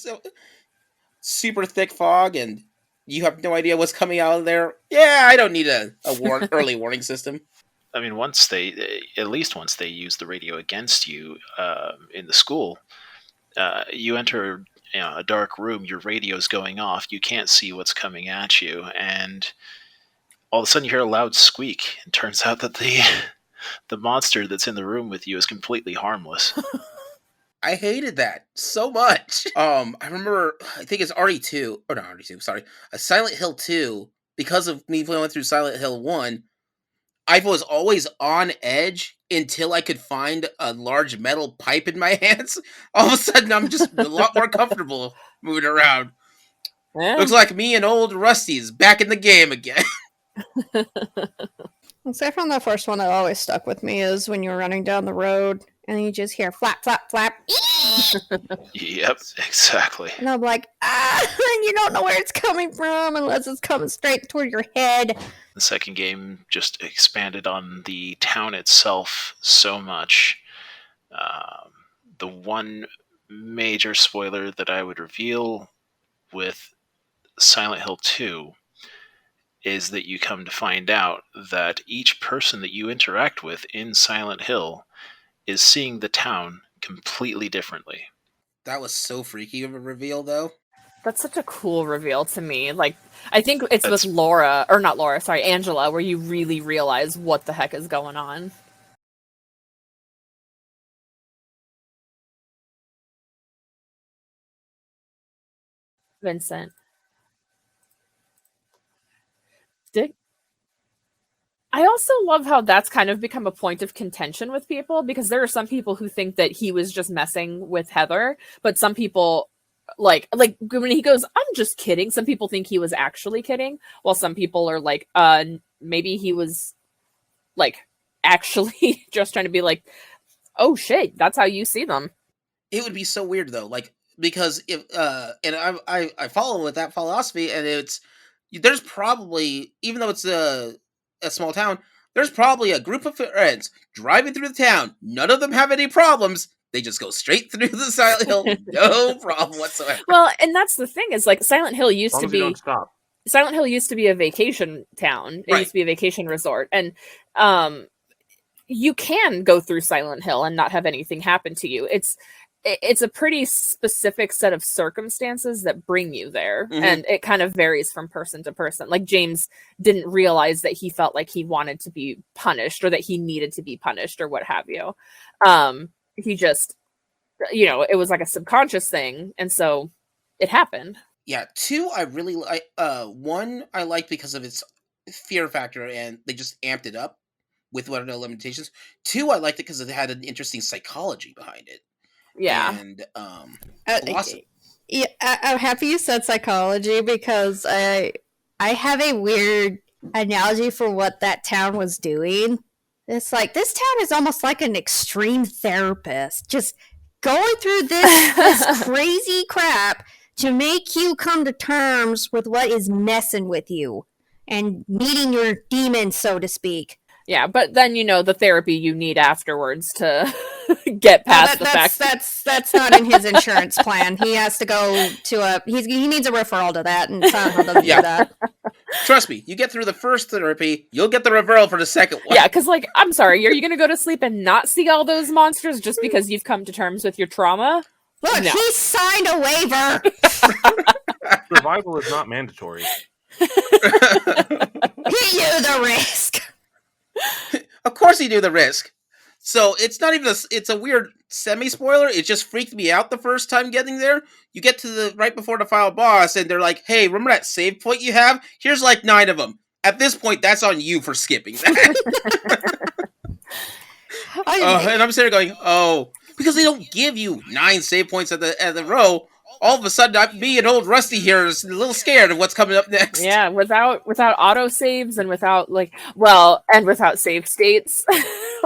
super thick fog and you have no idea what's coming out of there. Yeah, I don't need a early warning system. I mean, once they use the radio against you in the school, you enter a dark room, your radio's going off, you can't see what's coming at you, and all of a sudden you hear a loud squeak. It turns out that the monster that's in the room with you is completely harmless. I hated that so much. I remember, I think it's RE2, or not RE2, sorry, Silent Hill 2, because of me going through Silent Hill 1, I was always on edge until I could find a large metal pipe in my hands. All of a sudden, I'm just a lot more comfortable moving around. Yeah. Looks like me and old Rusty's back in the game again. So I found the first one that always stuck with me is when you're running down the road and you just hear flap, flap, flap. Yep, exactly. And I'm like, and you don't know where it's coming from unless it's coming straight toward your head. The second game just expanded on the town itself so much. The one major spoiler that I would reveal with Silent Hill 2 is that you come to find out that each person that you interact with in Silent Hill is seeing the town completely differently. That was so freaky of a reveal, though. That's such a cool reveal to me. Like, I think it's with Angela, where you really realize what the heck is going on. Vincent. I also love how that's kind of become a point of contention with people, because there are some people who think that he was just messing with Heather, but some people like when he goes, "I'm just kidding," some people think he was actually kidding, while some people are like, maybe he was like actually just trying to be like, "Oh shit, that's how you see them." It would be so weird though, like, because if and I follow with that philosophy, and there's probably, even though it's a small town, there's probably a group of friends driving through the town. None of them have any problems. They just go straight through the Silent Hill, no problem whatsoever. Well, and that's the thing, is like Silent Hill As used long to as you be don't stop. Silent Hill used to be a vacation town. It Right. used to be a vacation resort, and you can go through Silent Hill and not have anything happen to you. It's a pretty specific set of circumstances that bring you there, and it kind of varies from person to person. Like, James didn't realize that he felt like he wanted to be punished, or that he needed to be punished, or what have you. He just, it was like a subconscious thing, and so it happened. Yeah, 2 I really like. 1 I like because of its fear factor, and they just amped it up with what are no limitations. 2 I liked it because it had an interesting psychology behind it. Yeah. And Yeah, I'm happy you said psychology, because I have a weird analogy for what that town was doing. It's like, this town is almost like an extreme therapist, just going through this crazy crap to make you come to terms with what is messing with you and meeting your demons, so to speak. Yeah, but then the therapy you need afterwards to get past the fact that's not in his insurance plan. He has to go to he needs a referral to that, and Silent Hill doesn't do that. Trust me, you get through the first therapy, you'll get the referral for the second one. Yeah, because I'm sorry, are you going to go to sleep and not see all those monsters just because you've come to terms with your trauma? Look, No. he signed a waiver. Survival is not mandatory. He knew the risk. Of course he knew the risk. So it's not even it's a weird semi-spoiler. It just freaked me out the first time getting there. You get to the right before the final boss, and they're like, "Hey, remember that save point you have? Here's like 9 of them." At this point, that's on you for skipping that. And I'm sitting there going, "Oh," because they don't give you 9 save points at the row. All of a sudden, me and old Rusty here is a little scared of what's coming up next. Yeah, without auto saves, and without without save states,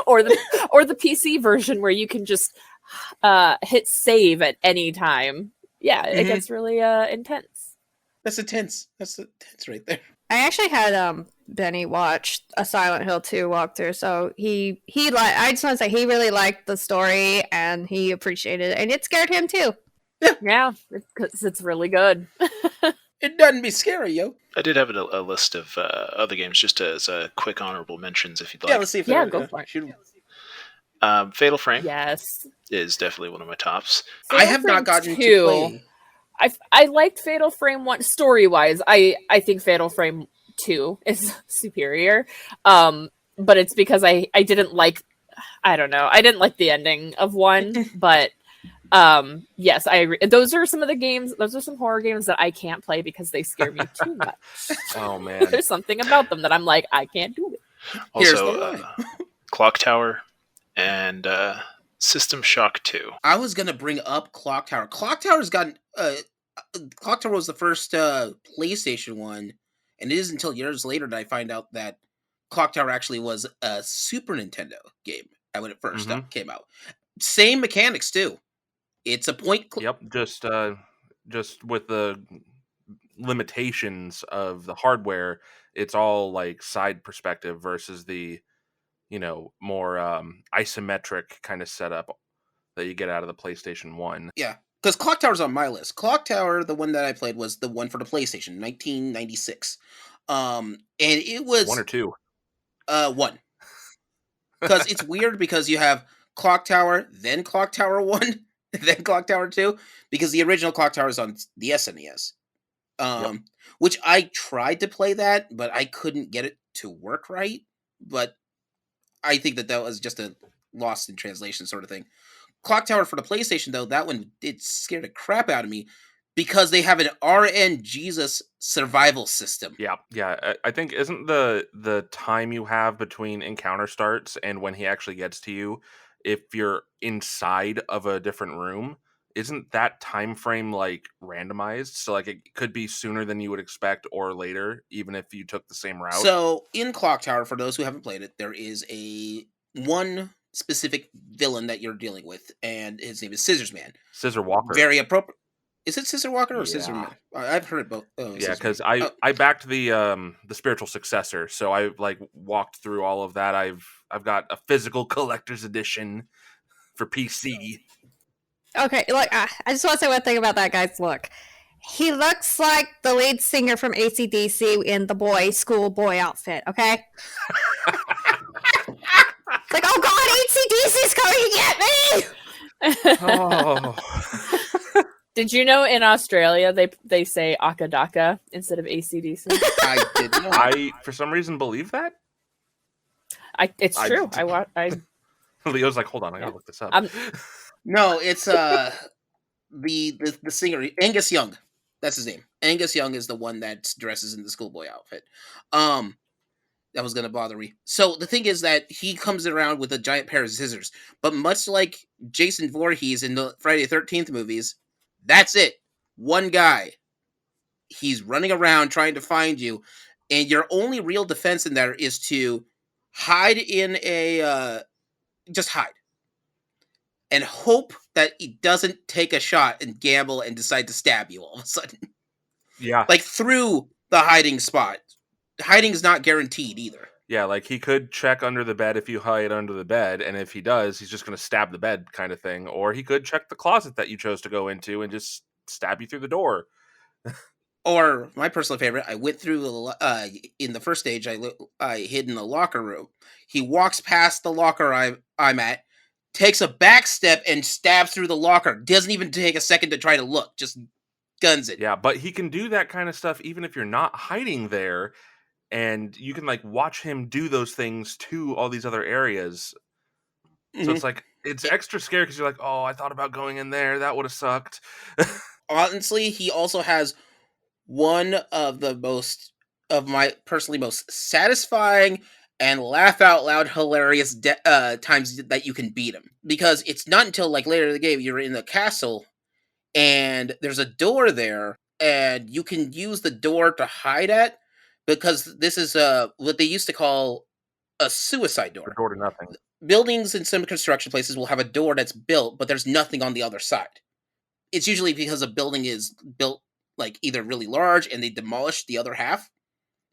or the PC version where you can just hit save at any time. Yeah, it gets really intense. That's intense. That's intense right there. I actually had Benny watch a Silent Hill 2 walkthrough, so I just want to say he really liked the story and he appreciated it, and it scared him too. Yeah, because it's really good. It doesn't be scary, yo. I did have a list of other games just as quick honorable mentions, if you'd like. Yeah, let's see if go for it. Shoot. Fatal Frame Yes, is definitely one of my tops. I have not gotten to play. I liked Fatal Frame 1 story-wise. I think Fatal Frame 2 is superior. But it's because I didn't like, I don't know, I didn't like the ending of 1, but yes, I agree. Those are some horror games that I can't play because they scare me too much. Oh man. There's something about them that I'm like, I can't do it. Also, Clocktower and System Shock 2. I was gonna bring up Clocktower. Clocktower's gotten Clocktower was the first PlayStation one, and it isn't until years later that I find out that Clocktower actually was a Super Nintendo game when it first came out. Same mechanics too. It's a point. Yep, just with the limitations of the hardware, it's all like side perspective versus the more isometric kind of setup that you get out of the PlayStation 1. Yeah, because Clocktower's on my list. Clocktower, the one that I played, was the one for the PlayStation, 1996. And it was 1 or 2. 1. Because it's weird because you have Clocktower, then Clocktower 1, then Clocktower 2, because the original Clocktower is on the SNES. Which I tried to play that, but I couldn't get it to work right. But I think that was just a lost in translation sort of thing. Clocktower for the PlayStation, though, that one, it scared the crap out of me because they have an RNGesus survival system. Yeah. I think isn't the time you have between encounter starts and when he actually gets to you, if you're inside of a different room, isn't that time frame like randomized? So like it could be sooner than you would expect or later, even if you took the same route. So in Clocktower, for those who haven't played it, there is one specific villain that you're dealing with, and his name is Scissors Man. Scissor Walker. Very appropriate. Is it Scissor Walker or Scissor Man? I've heard both. Yeah, because I backed the spiritual successor, so I like walked through all of that. I've got a physical collector's edition for PC. Okay, look, I just want to say one thing about that guy's look. He looks like the lead singer from AC/DC in the schoolboy outfit, okay? It's like, oh god, AC/DC's coming to get me! Oh. Did you know in Australia they say Akadaka instead of ACDC? I did not. I for some reason believe that. It's true. Leo's like, hold on, I gotta look this up. No, it's the singer Angus Young. That's his name. Angus Young is the one that dresses in the schoolboy outfit. That was gonna bother me. So the thing is that he comes around with a giant pair of scissors, but much like Jason Voorhees in the Friday the 13th movies, that's it. One guy. He's running around trying to find you, and your only real defense in there is to hide in just hide. And hope that he doesn't take a shot and gamble and decide to stab you all of a sudden. Yeah. Like through the hiding spot. Hiding is not guaranteed either. Yeah, like he could check under the bed if you hide under the bed, and if he does, he's just going to stab the bed kind of thing. Or he could check the closet that you chose to go into and just stab you through the door. Or, my personal favorite, I went through, in the first stage, I hid in the locker room. He walks past the locker I'm at, takes a back step and stabs through the locker. Doesn't even take a second to try to look. Just guns it. Yeah, but he can do that kind of stuff even if you're not hiding there. And you can like watch him do those things to all these other areas. Mm-hmm. So it's like, it's extra scary because you're like, oh, I thought about going in there. That would have sucked. Honestly, he also has one of my personally most satisfying and laugh out loud hilarious times that you can beat him. Because it's not until like later in the game you're in the castle and there's a door there and you can use the door to hide at, because this is what they used to call a suicide door. A door to nothing. Buildings in some construction places will have a door that's built, but there's nothing on the other side. It's usually because a building is built like either really large and they demolish the other half,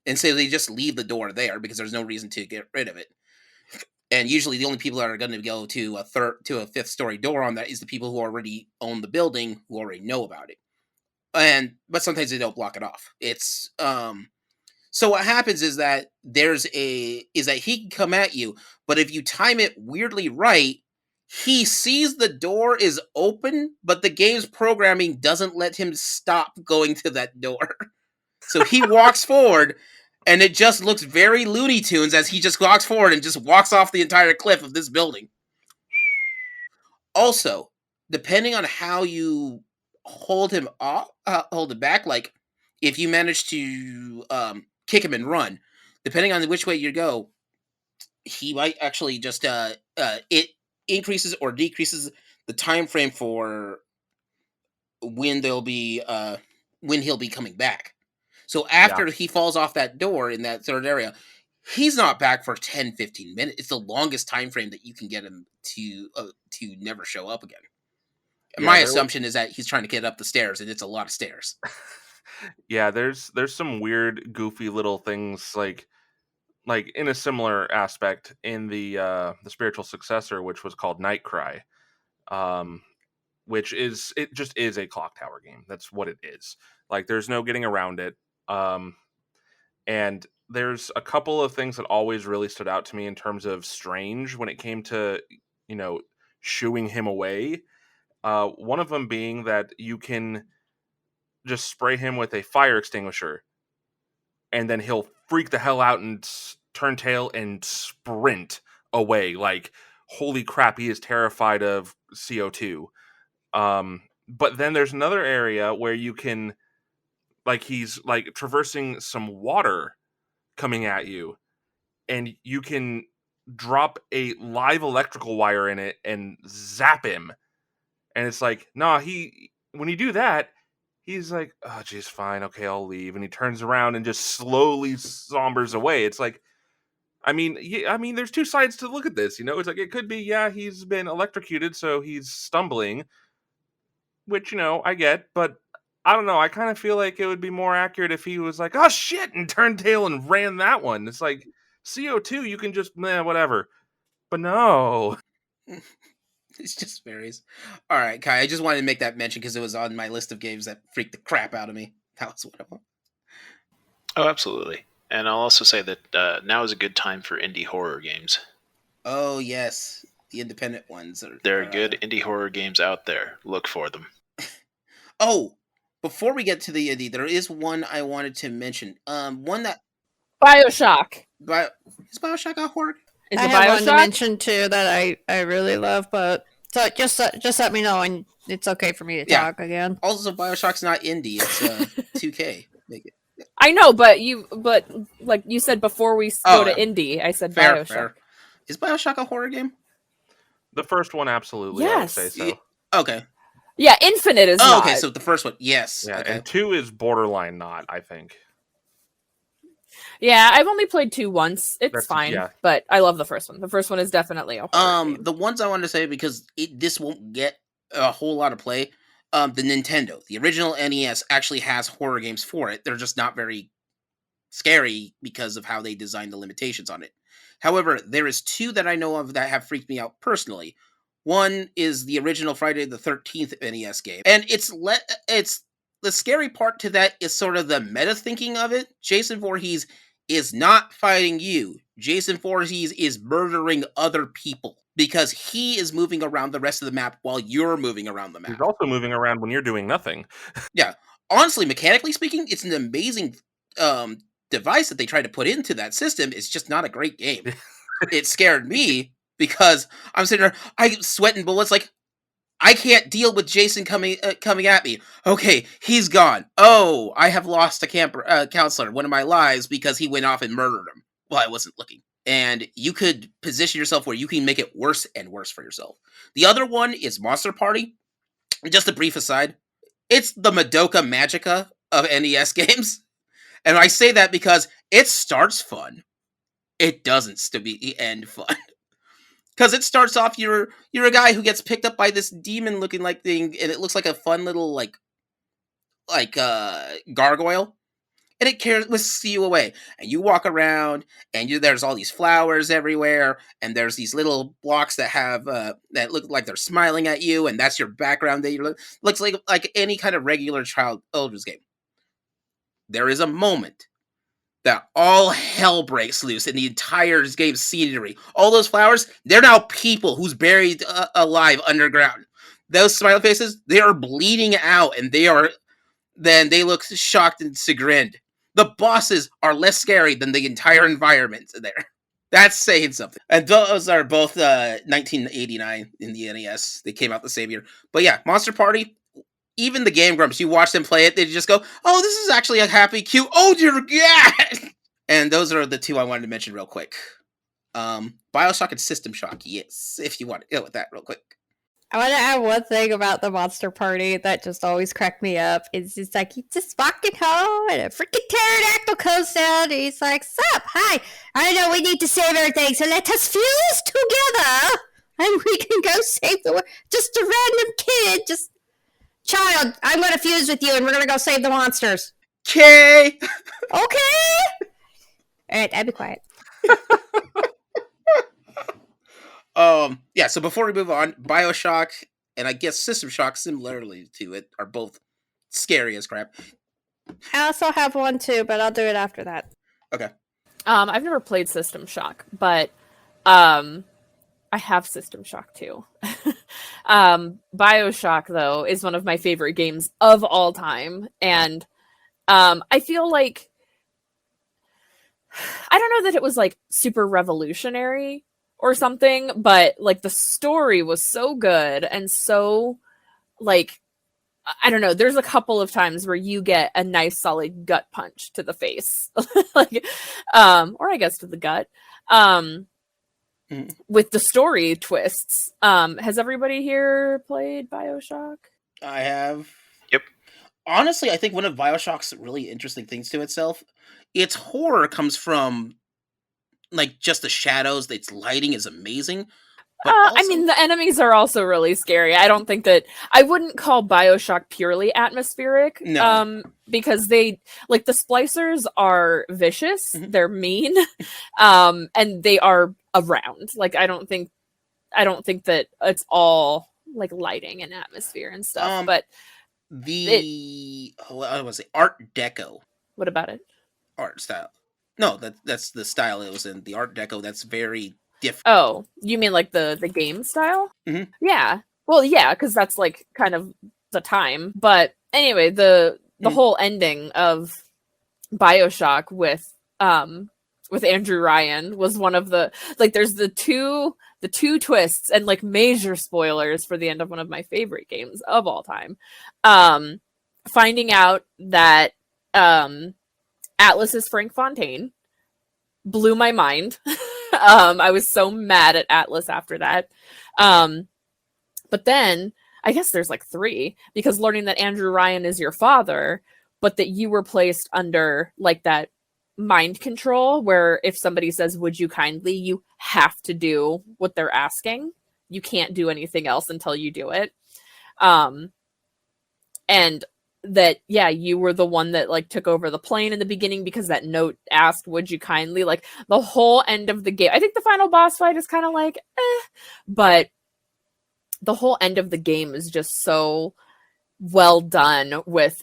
and so they just leave the door there because there's no reason to get rid of it. And usually the only people that are going to go to a fifth story door on that is the people who already own the building, who already know about it. But sometimes they don't block it off. It's so what happens is that he can come at you, but if you time it weirdly right, he sees the door is open, but the game's programming doesn't let him stop going to that door. So he walks forward, and it just looks very Looney Tunes as he just walks forward and just walks off the entire cliff of this building. Also, depending on how you hold him back, like if you manage to kick him and run, depending on which way you go, he might actually just it increases or decreases the time frame for when he'll be coming back. So after he falls off that door in that third area, he's not back for 10, 15 minutes. It's the longest time frame that you can get him to never show up again. Yeah, My assumption is that he's trying to get up the stairs, and it's a lot of stairs. Yeah, there's some weird, goofy little things like in a similar aspect in the spiritual successor, which was called Nightcry, which is it just is a Clocktower game. That's what it is. Like, there's no getting around it. And there's a couple of things that always really stood out to me in terms of strange when it came to, shooing him away. One of them being that you can just spray him with a fire extinguisher, and then he'll freak the hell out and turn tail and sprint away. Like, holy crap, he is terrified of CO2. But then there's another area where you can, like, he's like traversing some water coming at you, and you can drop a live electrical wire in it and zap him. And it's like, nah, when you do that, he's like, oh, geez, fine, okay, I'll leave. And he turns around and just slowly sombers away. It's like, I mean, there's two sides to look at this, It's like, it could be, yeah, he's been electrocuted, so he's stumbling, which, I get, but I don't know. I kind of feel like it would be more accurate if he was like, oh, shit, and turned tail and ran that one. It's like, CO2, you can just, whatever. But no. It just varies. All right, Kai, I just wanted to make that mention because it was on my list of games that freaked the crap out of me. That was one of them. Oh, absolutely. And I'll also say that now is a good time for indie horror games. Oh, yes. The independent ones. There are good indie horror games out there. Look for them. Oh, before we get to the indie, there is one I wanted to mention. One that... Bioshock. Is Bioshock a horror? Is I it have one to Bioshock? mention too that I really love, but so just let me know and it's okay for me to talk again. Also, Bioshock's not indie; it's 2K. Make it. I know, but like you said before we go to indie, I said Bioshock. Fair. Is Bioshock a horror game? The first one, absolutely. Yes. I would say so. Okay. Yeah, Infinite is not. Okay, so the first one, yes. Yeah, okay. And 2 is borderline not, I think. Yeah, I've only played 2 once. It's fine, yeah. but I love the first one. The first one is definitely a horror game. The ones I wanted to say, because this won't get a whole lot of play, the Nintendo, the original NES actually has horror games for it. They're just not very scary because of how they designed the limitations on it. However, there is 2 that I know of that have freaked me out personally. One is the original Friday the 13th NES game, and it's the scary part to that is sort of the meta thinking of it. Jason Voorhees is not fighting you. Jason Voorhees is murdering other people because he is moving around the rest of the map while you're moving around the map. He's also moving around when you're doing nothing. Yeah. Honestly, mechanically speaking, it's an amazing device that they tried to put into that system. It's just not a great game. It scared me because I'm sitting there, I'm sweating bullets like, I can't deal with Jason coming at me. Okay, he's gone. Oh, I have lost a counselor, one of my lives, because he went off and murdered him while I wasn't looking. And you could position yourself where you can make it worse and worse for yourself. The other one is Monster Party. Just a brief aside. It's the Madoka Magica of NES games. And I say that because it starts fun. It doesn't end fun. Because it starts off, you're a guy who gets picked up by this demon-looking like thing, and it looks like a fun little like gargoyle, and it whisks you away. And you walk around, and there's all these flowers everywhere, and there's these little blocks that have that look like they're smiling at you, and that's your background. That looks like any kind of regular children's game. There is a moment that all hell breaks loose in the entire game's scenery. All those flowers, they're now people who's buried alive underground. Those smiley faces, they are bleeding out, and they look shocked and chagrined. The bosses are less scary than the entire environment there. That's saying something. And those are both 1989 in the NES. They came out the same year. But yeah, Monster Party, even the Game Grumps, you watch them play it, they just go, oh, this is actually a happy, cute, oh dear God! And those are the 2 I wanted to mention real quick. Bioshock and System Shock, yes, if you want to go with that real quick. I want to add one thing about the monster party that just always cracked me up. It's just like, he's just walking home and a freaking pterodactyl comes down and he's like, sup, hi, I know we need to save everything, so let us fuse together and we can go save the world. Just a random kid, just, child, I'm going to fuse with you and we're going to go save the monsters. Okay. Okay. All right, I'll be quiet. Yeah, so before we move on, Bioshock and I guess System Shock, similarly to it, are both scary as crap. I also have one too, but I'll do it after that. Okay. I've never played System Shock, but I have System Shock too. Bioshock, though, is one of my favorite games of all time, and I feel like I don't know that it was like super revolutionary or something, but like the story was so good and so like I don't know, there's a couple of times where you get a nice solid gut punch to the face. Like or I guess to the gut. With the story twists. Has everybody here played Bioshock? I have. Yep. Honestly, I think one of Bioshock's really interesting things to itself, its horror comes from like just the shadows. Its lighting is amazing. But also, I mean, the enemies are also really scary. I don't think that I wouldn't call Bioshock purely atmospheric. No. Because they like the splicers are vicious, they're mean, and they are around. Like I don't think that it's all like lighting and atmosphere and stuff. But what was it? Art Deco. What about it? Art style. No, that's the style it was in. The Art Deco. That's very different. Oh, you mean like the game style? Mm-hmm. Yeah. Well, yeah, because that's like kind of the time. But anyway, the whole ending of Bioshock with Andrew Ryan was one of the like. There's the two twists and like major spoilers for the end of one of my favorite games of all time. Finding out that Atlas is Frank Fontaine blew my mind. I was so mad at Atlas after that. But then I guess there's like 3 because learning that Andrew Ryan is your father, but that you were placed under like that mind control where if somebody says, would you kindly, you have to do what they're asking. You can't do anything else until you do it. And that, yeah, you were the one that like took over the plane in the beginning because that note asked, would you kindly, like the whole end of the game. I think the final boss fight is kind of like, but the whole end of the game is just so well done with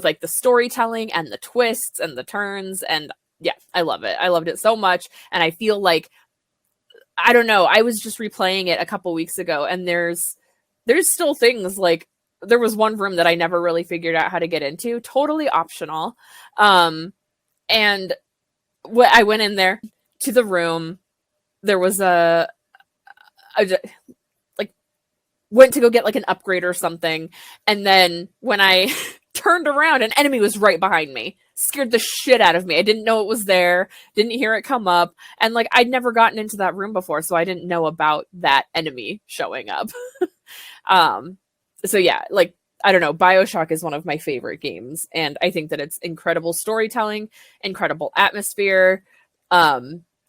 like the storytelling and the twists and the turns. And yeah, I love it. I loved it so much. And I feel like, I don't know, I was just replaying it a couple weeks ago and there's still things like, there was one room that I never really figured out how to get into, totally optional. And I went in there to the room. There was went to go get like an upgrade or something. And then when I turned around, an enemy was right behind me. Scared the shit out of me. I didn't know it was there. Didn't hear it come up. And like, I'd never gotten into that room before, so I didn't know about that enemy showing up. So yeah, like, I don't know, Bioshock is one of my favorite games, and I think that it's incredible storytelling, incredible atmosphere, I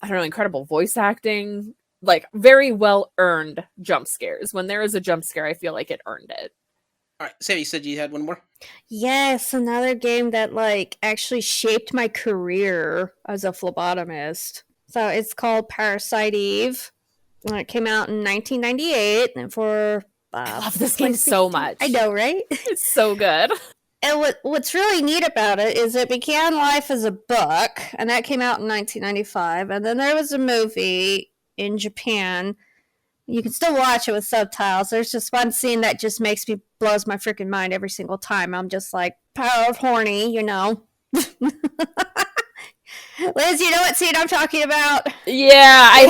don't know, incredible voice acting, like, very well-earned jump scares. When there is a jump scare, I feel like it earned it. All right, Sam, you said you had one more? Yes, another game that, like, actually shaped my career as a phlebotomist. So it's called Parasite Eve. It came out in 1998, and for... I love this game so much. I know, right? It's so good. And what's really neat about it is it began life as a book, and that came out in 1995. And then there was a movie in Japan. You can still watch it with subtitles. There's just one scene that just blows my freaking mind every single time. I'm just like, power of horny, you know. Liz, you know what scene I'm talking about? Yeah, I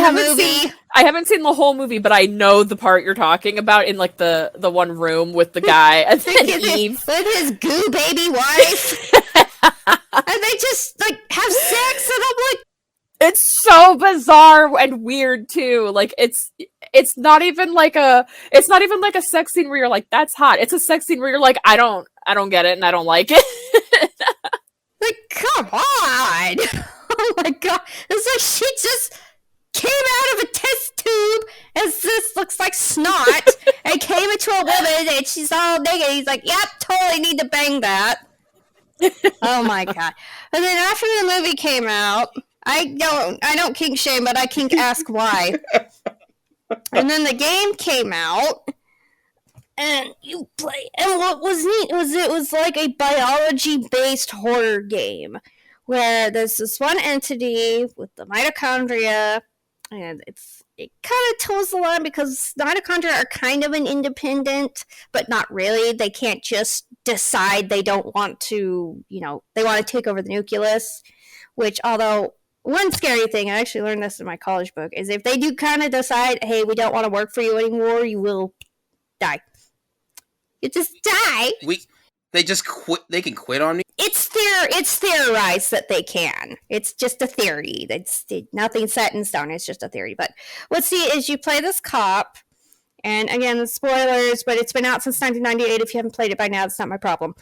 haven't seen the whole movie, but I know the part you're talking about in like the one room with the guy and then Eve with his goo baby wife, and they just like have sex, and I'm like, it's so bizarre and weird too. Like it's it's not even like a sex scene where you're like, that's hot. It's a sex scene where you're like, I don't get it and I don't like it. Like, come on! Oh my god! It's like she just came out of a test tube and this looks like snot and came into a woman and she's all naked. He's like, yep, totally need to bang that. Oh my god. And then after the movie came out, I don't kink shame, but I kink ask why. And then the game came out, and you play. And what was neat was it was like a biology-based horror game, where there's this one entity with the mitochondria, and it kind of toes the line because mitochondria are kind of an independent, but not really. They can't just decide they don't want to, they want to take over the nucleus, which although one scary thing, I actually learned this in my college book, is if they do kind of decide, hey, we don't want to work for you anymore, you will die. You just die. They just quit. They can quit on me. It's theorized that they can. It's just a theory. Nothing set in stone. It's just a theory. But what's see is you play this cop, and again, spoilers, but it's been out since 1998. If you haven't played it by now, it's not my problem.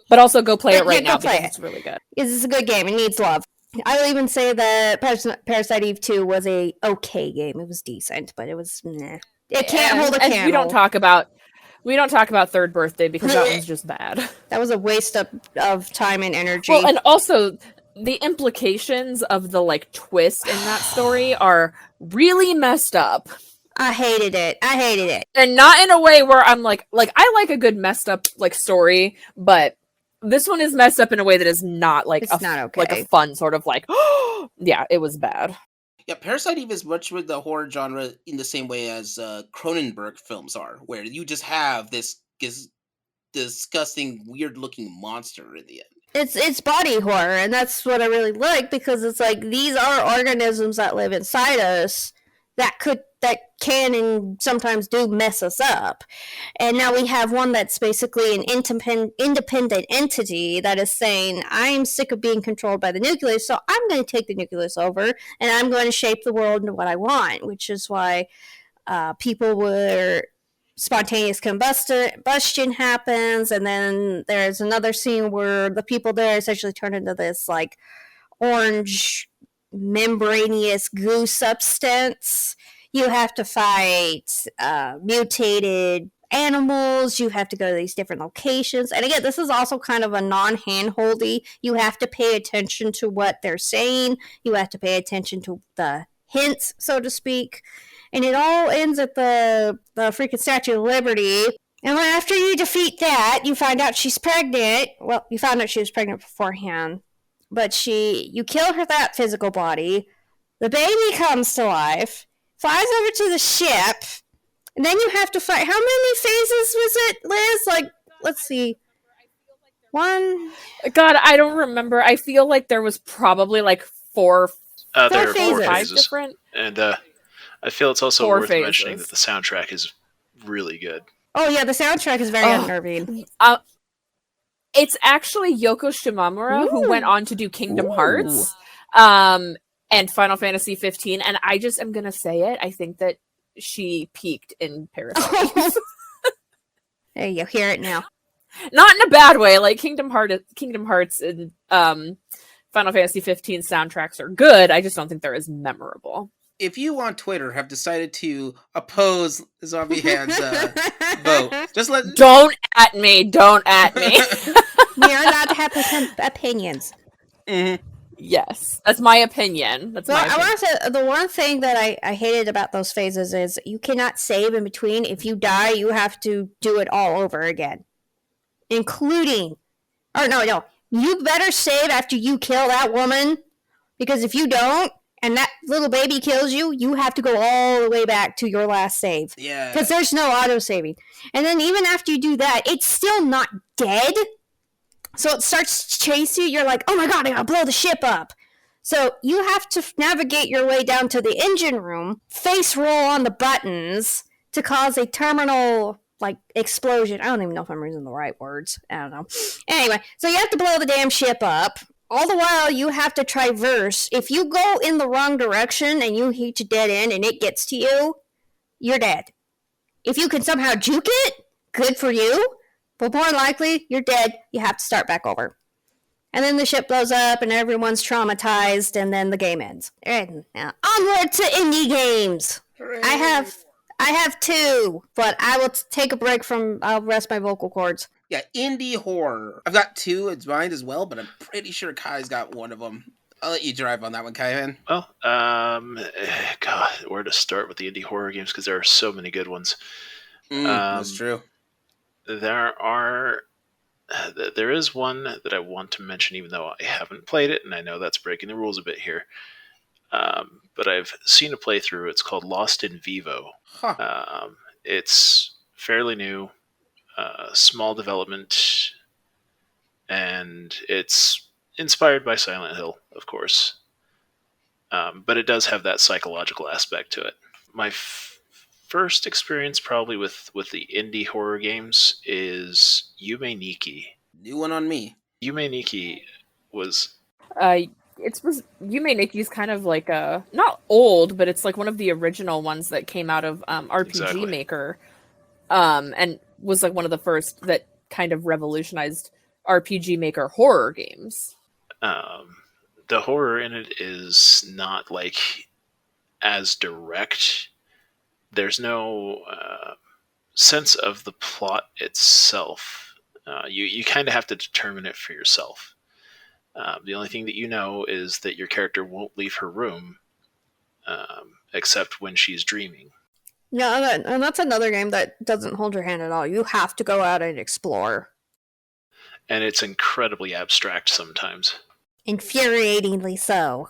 But also go play it right now because it's really good. It's a good game. It needs love. I will even say that Parasite Eve 2 was a okay game. It was decent, but it was meh. It can't hold a candle. We don't talk about Third Birthday because that one's just bad. That was a waste of time and energy. Well, and also the implications of the twist in that story are really messed up. I hated it. And not in a way where I'm like I like a good messed up story, but this one is messed up in a way that is not not okay. Like a fun sort of yeah, it was bad. Yeah, Parasite Eve is much with the horror genre in the same way as Cronenberg films are, where you just have this disgusting, weird-looking monster in the end. It's body horror, and that's what I really like, because it's like these are organisms that live inside us that can and sometimes do mess us up. And now we have one that's basically an independent entity that is saying, I'm sick of being controlled by the nucleus, so I'm going to take the nucleus over, and I'm going to shape the world into what I want, which is why people were... spontaneous combustion happens, and then there's another scene where the people there essentially turn into this orange membranous goo substance. You have to fight mutated animals. You have to go to these different locations, and again, this is also kind of a non-handholdy. You have to pay attention to what they're saying. You have to pay attention to the hints, so to speak. And it all ends at the freaking Statue of Liberty. And after you defeat that, you find out she's pregnant. Well, you found out she was pregnant beforehand. But you kill that physical body. The baby comes to life, flies over to the ship, and then you have to fight. How many phases was it, Liz? Let's see. One. God, I don't remember. I feel like there was probably four there are phases. 4 5 phases. different. And I feel it's also 4 worth phases. mentioning that the soundtrack is really good. Oh, yeah, the soundtrack is very unnerving. It's actually Yoko Shimamura who went on to do Kingdom Hearts and Final Fantasy 15, and I just am going to say it. I think that she peaked in Parasite. There you hear it now. Not in a bad way. Kingdom Hearts and Final Fantasy 15 soundtracks are good. I just don't think they're as memorable. If you on Twitter have decided to oppose Zombie Hand's vote, just let... Don't at me. We are allowed to have opinions. Mm-hmm. Yes, that's my opinion. I want to say the one thing that I hated about those phases is you cannot save in between. If you die, you have to do it all over again, including... Or no. You better save after you kill that woman, because if you don't, and that little baby kills you, you have to go all the way back to your last save. Yeah. Because there's no auto-saving. And then even after you do that, it's still not dead. So it starts to chase you. You're like, oh my god, I gotta blow the ship up. So you have to navigate your way down to the engine room, face roll on the buttons to cause a terminal... explosion. I don't even know if I'm using the right words. I don't know. Anyway, so you have to blow the damn ship up. All the while, you have to traverse. If you go in the wrong direction and you hit a dead end and it gets to you, you're dead. If you can somehow juke it, good for you. But more likely, you're dead. You have to start back over. And then the ship blows up and everyone's traumatized and then the game ends. And now, onward to indie games. Hooray. I have 2, but I will take a break I'll rest my vocal cords. Yeah, indie horror. I've got 2 in mind as well, but I'm pretty sure Kai's got one of them. I'll let you drive on that one, Kai, man. Well, God, where to start with the indie horror games, because there are so many good ones. That's true. There is one that I want to mention, even though I haven't played it, and I know that's breaking the rules a bit here. But I've seen a playthrough. It's called Lost in Vivo. Huh. It's fairly new, small development, and it's inspired by Silent Hill, of course. But it does have that psychological aspect to it. My first experience probably with the indie horror games is Yume Nikki. New one on me. Yume Nikki was... Yume Nikki's kind of like not old, but it's like one of the original ones that came out of RPG Exactly. Maker, and was like one of the first that kind of revolutionized RPG Maker horror games. The horror in it is not like as direct. There's no sense of the plot itself. You kind of have to determine it for yourself. The only thing that you know is that your character won't leave her room except when she's dreaming. Yeah, and that's another game that doesn't hold your hand at all. You have to go out and explore. And it's incredibly abstract sometimes. Infuriatingly so.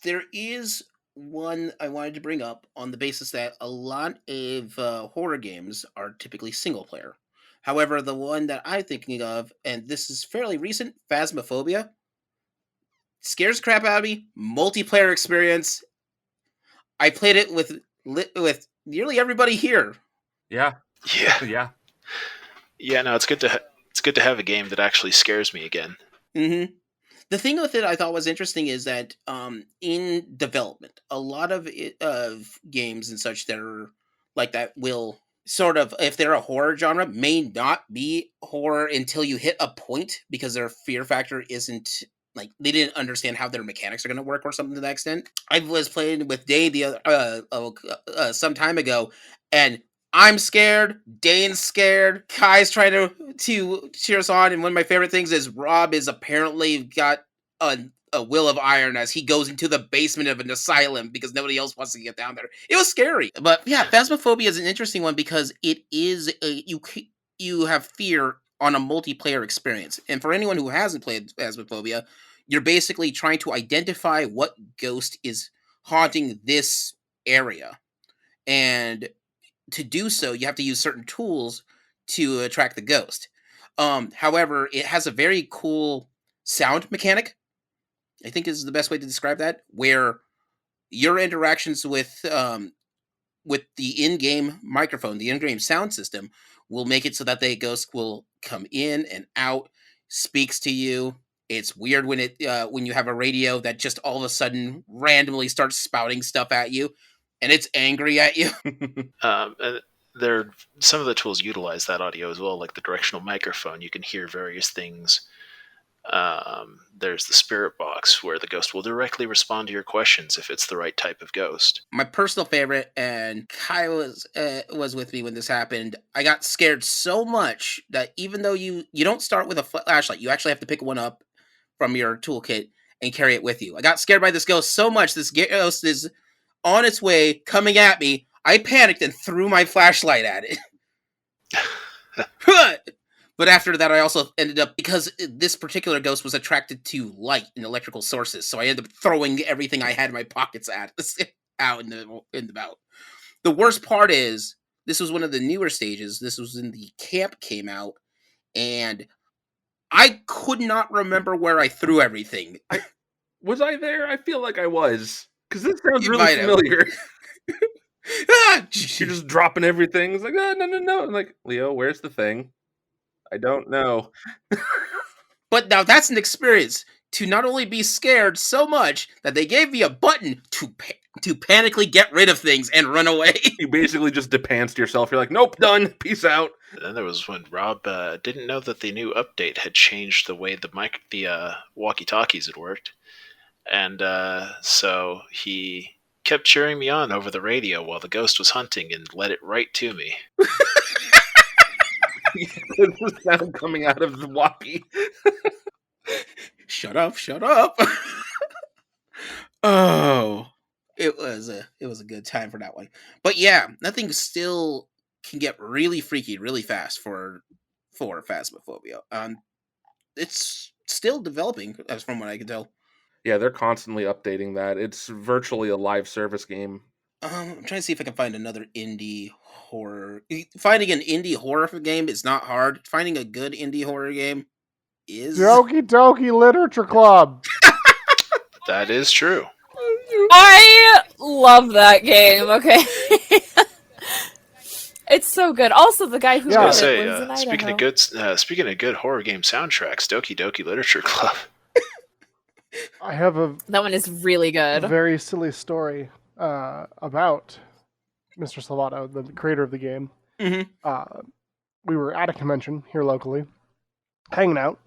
There is one I wanted to bring up on the basis that a lot of horror games are typically single player. However, the one that I'm thinking of, and this is fairly recent, Phasmophobia, scares the crap out of me. Multiplayer experience. I played it with nearly everybody here. Yeah. No, it's good to have a game that actually scares me again. Mm-hmm. The thing with it I thought was interesting is that in development, a lot of games and such that are like that will sort of, if they're a horror genre, may not be horror until you hit a point because their fear factor isn't, like, they didn't understand how their mechanics are going to work or something to that extent. I was playing with Dane some time ago, and I'm scared, Dane's scared, Kai's trying to cheer us on, and one of my favorite things is Rob is apparently got a will of iron as he goes into the basement of an asylum because nobody else wants to get down there. It was scary. But yeah, Phasmophobia is an interesting one because it is, you have fear on a multiplayer experience. And for anyone who hasn't played Phasmophobia, you're basically trying to identify what ghost is haunting this area. And to do so, you have to use certain tools to attract the ghost. However, it has a very cool sound mechanic, I think is the best way to describe that, where your interactions with the in-game microphone, the in-game sound system, will make it so that the ghost will come in and out, speaks to you. It's weird when when you have a radio that just all of a sudden randomly starts spouting stuff at you, and it's angry at you. Some of the tools utilize that audio as well, like the directional microphone. You can hear various things. There's the spirit box where the ghost will directly respond to your questions if it's the right type of ghost. My personal favorite, and Kai was with me when this happened, I got scared so much that even though you don't start with a flashlight, you actually have to pick one up from your toolkit and carry it with you. I got scared by this ghost so much, this ghost is on its way, coming at me. I panicked and threw my flashlight at it. But after that, I also ended up, because this particular ghost was attracted to light and electrical sources, so I ended up throwing everything I had in my pockets out in the bout. The worst part is, this was one of the newer stages. This was when the camp came out, and I could not remember where I threw everything. Was I there? I feel like I was, because this sounds really familiar. You're just dropping everything. It's like, oh, no. I'm like, Leo, where's the thing? I don't know. But now that's an experience to not only be scared so much that they gave me a button to panically get rid of things and run away. You basically just depanced yourself. You're like, nope, done. Peace out. Then there was when Rob didn't know that the new update had changed the way the walkie-talkies had worked, and so he kept cheering me on over the radio while the ghost was hunting and led it right to me. There's the sound coming out of the walkie. Shut up! Oh, it was a good time for that one. But yeah, nothing still can get really freaky really fast for Phasmophobia. It's still developing, as from what I can tell. Yeah, they're constantly updating that. It's virtually a live service game. I'm trying to see if I can find another indie horror. Finding an indie horror game is not hard. Finding a good indie horror game is... Doki Literature Club. That is true. I love that game. Okay. It's so good. Also, the guy who Yeah. wrote Say, it lives in Idaho. speaking of good horror game soundtracks, Doki Literature Club. I have a That one is really good. very silly story about Mr. Salvato, the creator of the game. Mm-hmm. We were at a convention here locally, hanging out.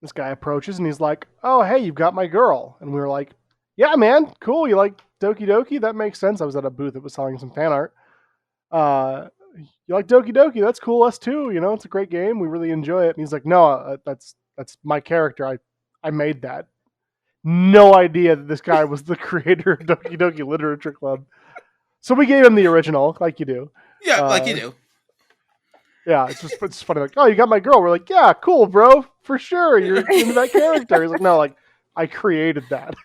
This guy approaches and he's like, "Oh, hey, you've got my girl." And we were like, "Yeah, man, cool. You like Doki? That makes sense." I was at a booth that was selling some fan art. You like Doki? That's cool. Us too. You know, it's a great game. We really enjoy it. And he's like, "No, that's my character. I made that." No idea that this guy was the creator of Doki Literature Club. So we gave him the original, like you do. Yeah, like you do. Yeah, it's funny. Like, "Oh, you got my girl." We're like, "Yeah, cool, bro. For sure. You're into that character." He's like, "No, like I created that."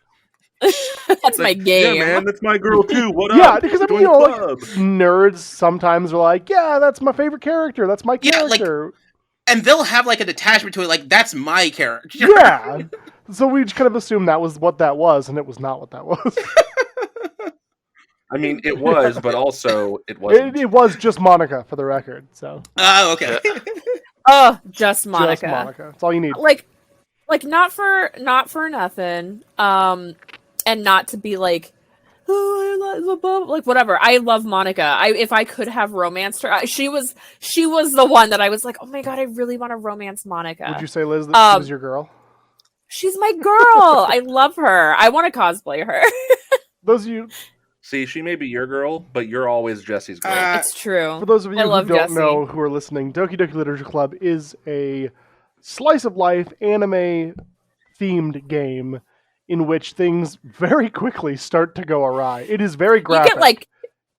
That's my game. Yeah, man, that's my girl too. What Yeah, up? because I mean, Join you the know, like club. nerds sometimes are like, "Yeah, that's my favorite character. That's my Yeah, like- character." And they'll have like an attachment to it, like, that's my character. Yeah. So we just kind of assumed that was what that was, and it was not what that was. I mean, it was, but also it wasn't. It was just Monica, for the record. So Oh, okay. Oh, just Monica. just Monica. That's all you need. Like not for nothing. And not to be like, oh, like whatever. I love Monica. If I could have romanced her, she was the one that I was like, oh my god, I really want to romance Monica. Would you say, Liz, that she was your girl? She's my girl. I love her. I want to cosplay her. Those of you, See, she may be your girl, but you're always Jesse's girl. It's true. for those of you I who love don't Jesse. know, who are listening, Doki Literature Club is a slice of life anime themed game in which things very quickly start to go awry. It is very graphic.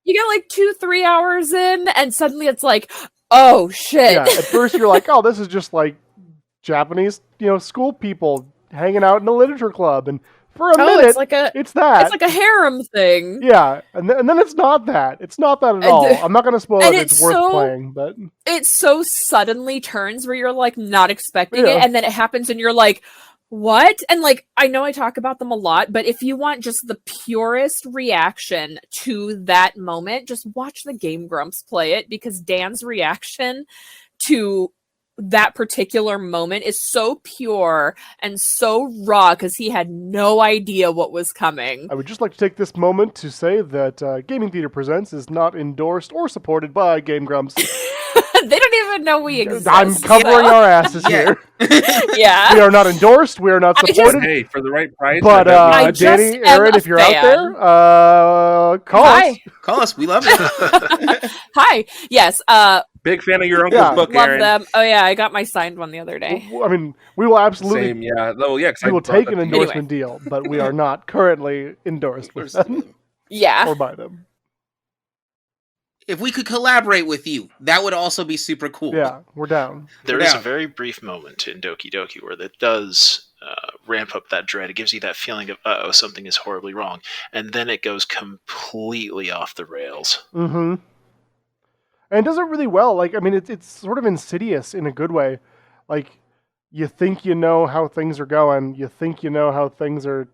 You get like 2-3 hours in, and suddenly it's like, oh shit. Yeah, at first you're like, oh, this is just like Japanese, school people hanging out in a literature club, and for a minute, it's like that. It's like a harem thing. Yeah, and then it's not that. It's not that at all. I'm not going to spoil it. It's worth playing, but it so suddenly turns where you're like not expecting Yeah. it, and then it happens, and you're like, what? And like, I know I talk about them a lot, but if you want just the purest reaction to that moment, just watch the Game Grumps play it, because Dan's reaction to that particular moment is so pure and so raw because he had no idea what was coming. I would just like to take this moment to say that Gaming Theater Presents is not endorsed or supported by Game Grumps. They don't even know we exist. I'm covering our asses here. Yeah. We are not endorsed. We are not supported. Hey, for the right price. But I just Danny, am Aaron, a if you're out fan. there, call Hi. us. Call us. We love you. Hi. Yes. Big fan of your uncle's Yeah. book, Love Aaron. them. Oh yeah, I got my signed one the other day. I mean, we will absolutely. Same, yeah. Oh, yeah. 'cause We I will brought take that an to you. endorsement deal, but we are not currently endorsed with them Yeah. or by them. If we could collaborate with you, that would also be super cool. Yeah, we're down. There We're is a down. very brief moment in Doki where that does ramp up that dread. It gives you that feeling of, uh-oh, something is horribly wrong. And then it goes completely off the rails. Mm-hmm. And it does it really well. Like, I mean, it's sort of insidious in a good way. Like, you think you know how things are going. You think you know how things are,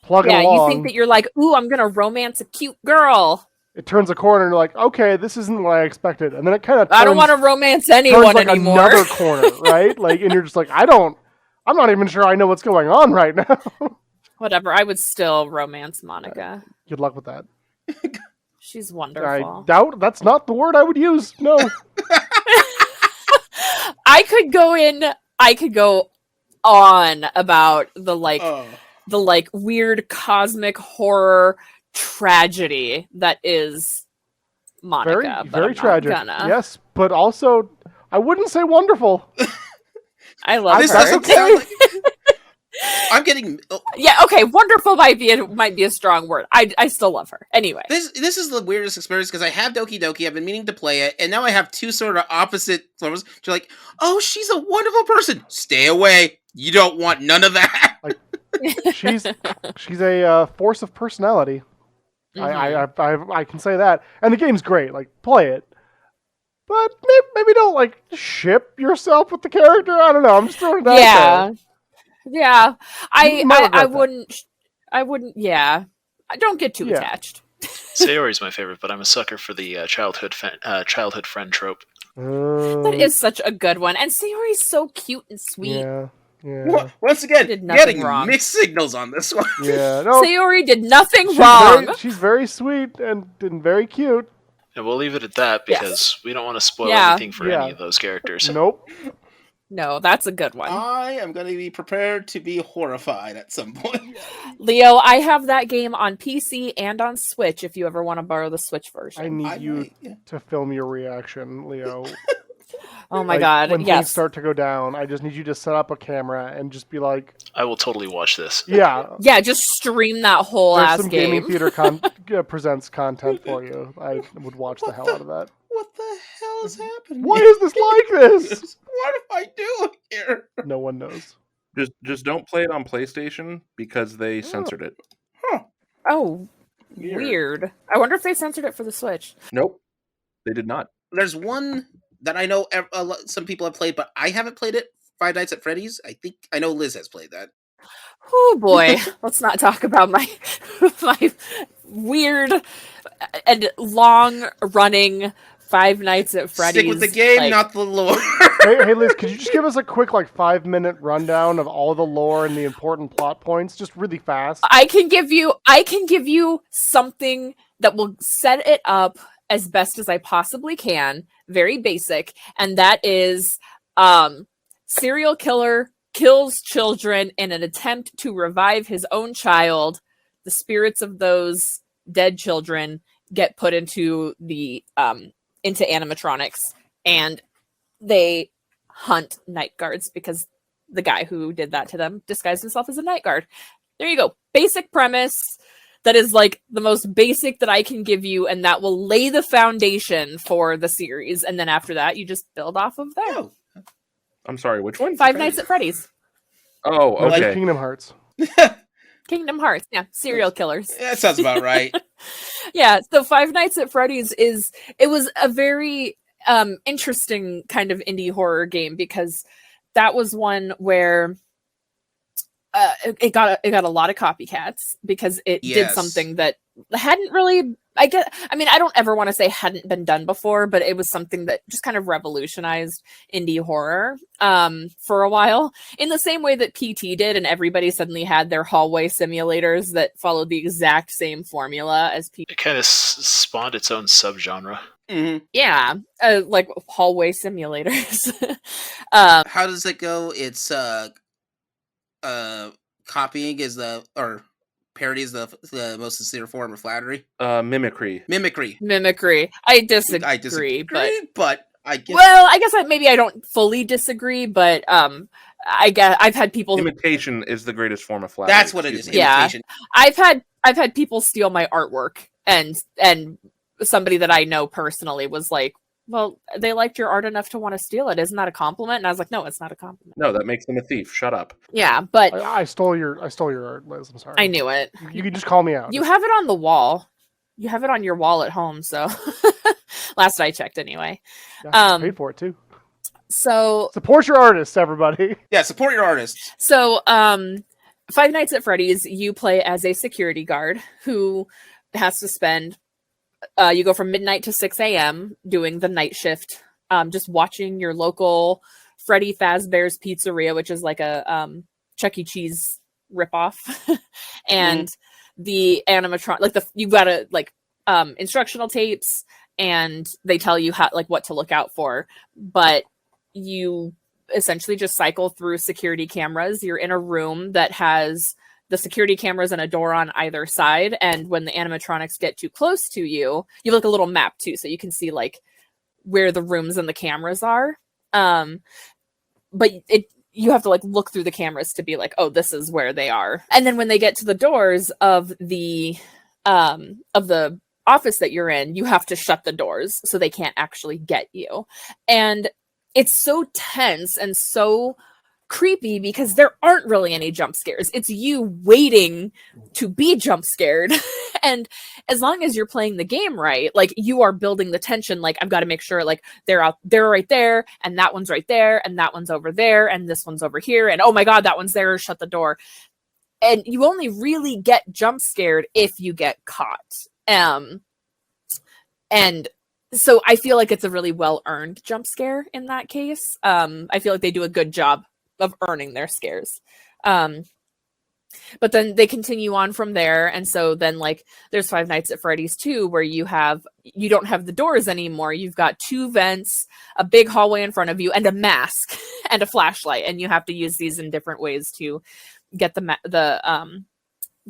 plugging Yeah, along. you think that you're like, ooh, I'm gonna romance a cute girl. it turns a corner and you're like, okay, this isn't what I expected. And then it kind of I don't want to romance turns anyone like anymore. another corner, right? Like, and you're just like, I'm not even sure I know what's going on right now. Whatever. I would still romance Monica. Good luck with that. She's I wonderful. doubt that's not the word I would use. No. I could go on about the weird cosmic horror tragedy that is Monica. Very tragic. Gonna. Yes, but also I wouldn't say wonderful. I love This her. doesn't sound like... I'm getting... Yeah, okay, wonderful might be a strong word. I still love her. Anyway. This is the weirdest experience because I have Doki Doki, I've been meaning to play it, and now I have two sort of opposite flavors. You're like, oh, she's a wonderful person. Stay away. You don't want none of that. Like, she's a force of personality. Mm-hmm. I can say that. And the game's great. Like, play it. But maybe don't, like, ship yourself with the character. I don't know. I'm just throwing it out there. Yeah. You might regret I that. wouldn't, yeah. I don't get too attached. Sayori's my favorite, but I'm a sucker for the childhood friend trope. That is such a good one. And Sayori's so cute and sweet. Yeah. Once again, Did nothing getting wrong. mixed signals on this one. Yeah. No, Sayori did nothing wrong. she's very sweet and very cute. And we'll leave it at that because we don't want to spoil Yeah. anything for any of those characters. Nope. No, that's a good one. I am going to be prepared to be horrified at some point. Leo, I have that game on PC and on Switch if you ever want to borrow the Switch version. I need you to film your reaction, Leo. Oh my Like, god, when yes. things start to go down, I just need you to set up a camera and just be like, I will totally watch this. yeah. Yeah, just stream that whole There's ass some game. Gaming Theater presents content for you. I would watch the hell out of that. What the hell is happening? Why is this like this? What am I doing here? No one knows. Just don't play it on PlayStation because they censored it. Oh, weird. I wonder if they censored it for the Switch. Nope, they did not. There's one that I know some people have played, but I haven't played it. Five Nights at Freddy's. I know Liz has played that. Oh boy, let's not talk about my weird and long-running Five Nights at Freddy's. Stick with the game, not the lore. Hey, Liz, could you just give us a quick 5-minute rundown of all the lore and the important plot points, just really fast? I can give you something that will set it up as best as I possibly can. Very basic, and that is serial killer kills children in an attempt to revive his own child. The spirits of those dead children get put into into animatronics, and they hunt night guards because the guy who did that to them disguised himself as a night guard. There you go. Basic premise. That is the most basic that I can give you, and that will lay the foundation for the series. And then after that, you just build off of there. Oh. I'm sorry, which one? Five Nights at Freddy's. Oh, Like okay. Kingdom Hearts. Kingdom Hearts. Yeah, serial killers. That sounds about right. Yeah, so Five Nights at Freddy's it was a very interesting kind of indie horror game because that was one where it got a lot of copycats because it did something that hadn't really I don't ever want to say hadn't been done before, but it was something that just kind of revolutionized indie horror for a while, in the same way that PT did, and everybody suddenly had their hallway simulators that followed the exact same formula as PT. It kind of spawned its own subgenre. Mm-hmm. Yeah, like hallway simulators. How does it go? It's copying or parody is the most sincere form of flattery. Mimicry. I disagree, but I guess. Well, I guess maybe I don't fully disagree, but I guess I've had people. Imitation is the greatest form of flattery. That's what it is. Yeah, imitation. I've had people steal my artwork, and somebody that I know personally was like, "Well, they liked your art enough to want to steal it. Isn't that a compliment?" And I was like, "No, it's not a compliment." No, that makes them a thief. Shut up. Yeah, but I stole your art, Liz. I'm sorry. I knew it. You can just call me out. You have it on the wall. You have it on your wall at home, so last I checked anyway. Yeah, paid for it too. So support your artists, everybody. Yeah, support your artists. So Five Nights at Freddy's, you play as a security guard who has to spend you go from midnight to 6 a.m. doing the night shift, just watching your local Freddy Fazbear's Pizzeria, which is like a Chuck E. Cheese ripoff, and the animatron, like you got to like instructional tapes, and they tell you how like what to look out for, but you essentially just cycle through security cameras. You're in a room that has the security cameras and a door on either side, and when the animatronics get too close to you, you have like a little map too, so you can see like where the rooms and the cameras are. But you have to like look through the cameras to be like, oh, this is where they are. And then when they get to the doors of the office that you're in, you have to shut the doors so they can't actually get you. And it's so tense and so creepy because there aren't really any jump scares. It's you waiting to be jump scared. And as long as you're playing the game right, like you are building the tension, like I've got to make sure like they're right there, and that one's right there, and that one's over there, and this one's over here, and oh my god, that one's there, shut the door. And you only really get jump scared if you get caught. And so I feel like it's a really well-earned jump scare in that case. I feel like they do a good job of earning their scares. But then they continue on from there, and so then like there's Five Nights at Freddy's 2, where you don't have the doors anymore. You've got 2 vents, a big hallway in front of you, and a mask and a flashlight, and you have to use these in different ways to get the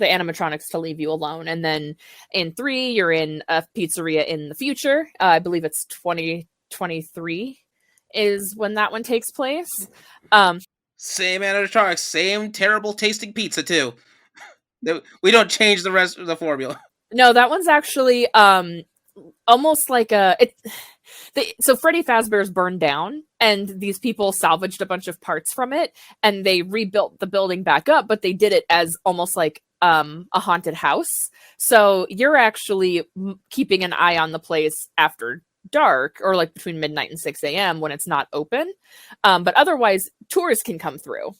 animatronics to leave you alone. And then in 3, you're in a pizzeria in the future. I believe it's 2023 is when that one takes place. Same animatronics, same terrible tasting pizza too. We don't change the rest of the formula. No, that one's actually almost like so Freddy Fazbear's burned down, and these people salvaged a bunch of parts from it, and they rebuilt the building back up, but they did it as almost like a haunted house. So you're actually keeping an eye on the place after dark, or like between midnight and 6 a.m. when it's not open. But otherwise, tourists can come through.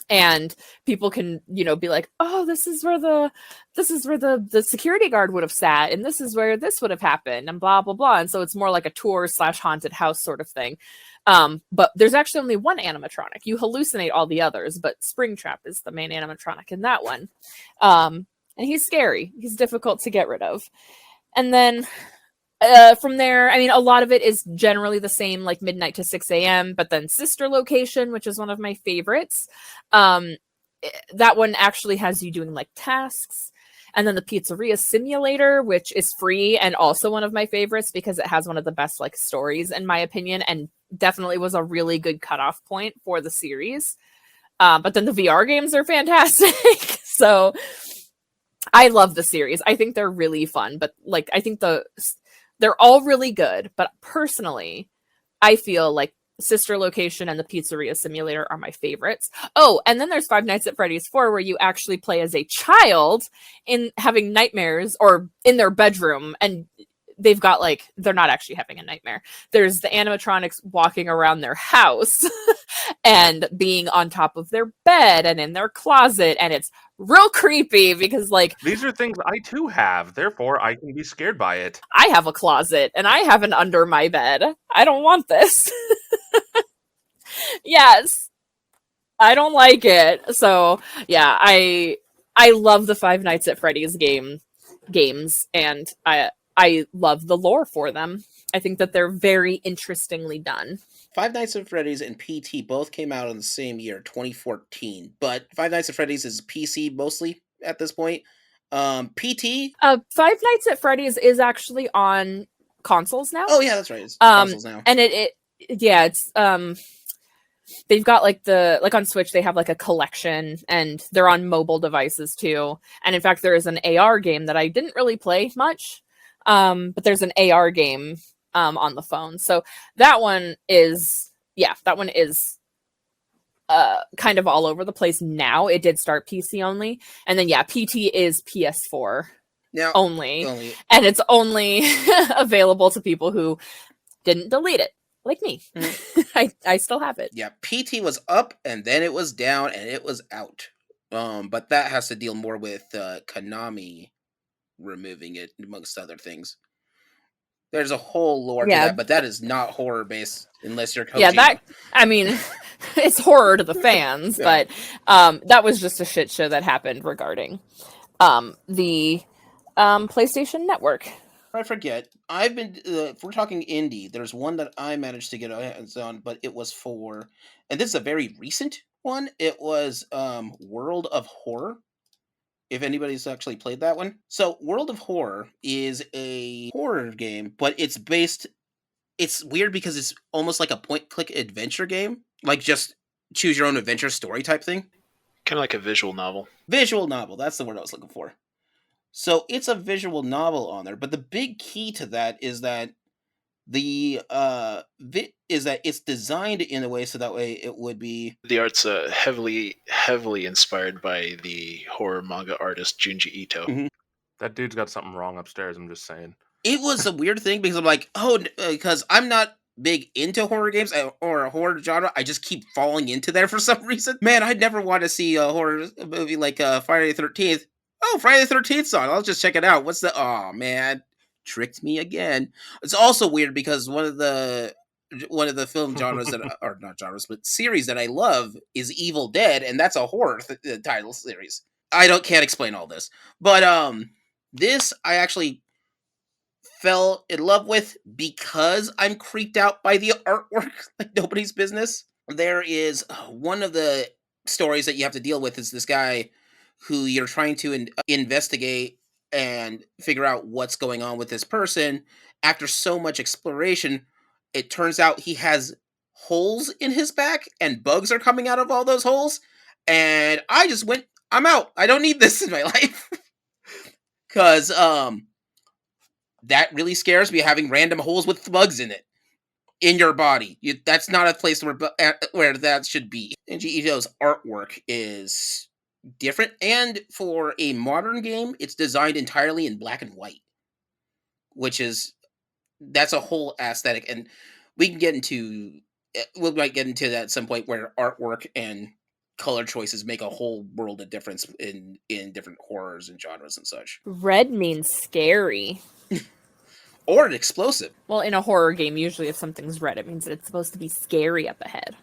And people can, be like, oh, this is where the security guard would have sat, and this is where this would have happened, and blah, blah, blah. And so it's more like a tour / haunted house sort of thing. But there's actually only one animatronic. You hallucinate all the others, but Springtrap is the main animatronic in that one. And he's scary. He's difficult to get rid of. And then from there, I mean, a lot of it is generally the same, like midnight to 6 a.m., but then Sister Location, which is one of my favorites. That one actually has you doing like tasks. And then the Pizzeria Simulator, which is free and also one of my favorites because it has one of the best like stories, in my opinion, and definitely was a really good cutoff point for the series. But then the VR games are fantastic. So I love the series. I think they're really fun, but like, I think they're all really good, but personally, I feel like Sister Location and the Pizzeria Simulator are my favorites. Oh, and then there's Five Nights at Freddy's 4, where you actually play as a child in having nightmares, or in their bedroom, and they've got like, they're not actually having a nightmare. There's the animatronics walking around their house and being on top of their bed and in their closet, and it's real creepy because like, these are things I too have, therefore I can be scared by it. I have a closet and I have an under my bed. I don't want this. Yes, I don't like it. So yeah, I love the Five Nights at Freddy's games, and I love the lore for them. I think that they're very interestingly done. Five Nights at Freddy's and PT both came out in the same year, 2014. But Five Nights at Freddy's is PC mostly at this point. PT? Five Nights at Freddy's is actually on consoles now. Oh yeah, that's right. It's consoles now. And it's they've got like on Switch they have like a collection, and they're on mobile devices too. And in fact, there is an AR game that I didn't really play much. But there's an AR game on the phone. So that one is kind of all over the place now. It did start PC only. And then PT is PS4 now, only. And it's only available to people who didn't delete it, like me. Mm-hmm. I still have it. Yeah, PT was up and then it was down and it was out. But that has to deal more with Konami removing it, amongst other things. There's a whole lore to Yeah. that, but that is not horror based unless you're Kojima. Yeah, that, I mean, it's horror to the fans, Yeah. but that was just a shit show that happened regarding the PlayStation Network. I forget. I've been. If we're talking indie, there's one that I managed to get hands on, but it was for, and this is a very recent one. It was World of Horror. If anybody's actually played that one, so World of Horror is a horror game, but it's based. It's weird because it's almost like a point-click adventure game, like just choose your own adventure story type thing. Kind of like a visual novel. Visual novel. That's the word I was looking for. So it's a visual novel on there, but the big key to that is that it's designed in a way so that way it would be. The art's heavily inspired by the horror manga artist Junji Ito. Mhm. That dude's got something wrong upstairs. I'm just saying. It was a weird thing because I'm like, because I'm not big into horror games or a horror genre. I just keep falling into there for some reason. Man, I'd never want to see a horror movie like Friday the 13th. Oh, Friday the 13th song. I'll just check it out. What's the... Oh, man. Tricked me again. It's also weird because one of the film genres that... or not genres, but series that I love is Evil Dead, and that's a horror title series. Can't explain all this. But this I actually fell in love with because I'm creeped out by the artwork like nobody's business. There is one of the stories that you have to deal with is this guy who you're trying to investigate and figure out what's going on with this person. After so much exploration, it turns out he has holes in his back and bugs are coming out of all those holes. And I just went, I'm out. I don't need this in my life. Because that really scares me, having random holes with bugs in it in your body. That's not a place where that should be. Junji Ito's artwork is different, and for a modern game, it's designed entirely in black and white, that's a whole aesthetic, and we might get into that at some point where artwork and color choices make a whole world of difference in different horrors and genres and such. Red means scary. Or an explosive. Well, in a horror game, usually if something's red, it means that it's supposed to be scary up ahead.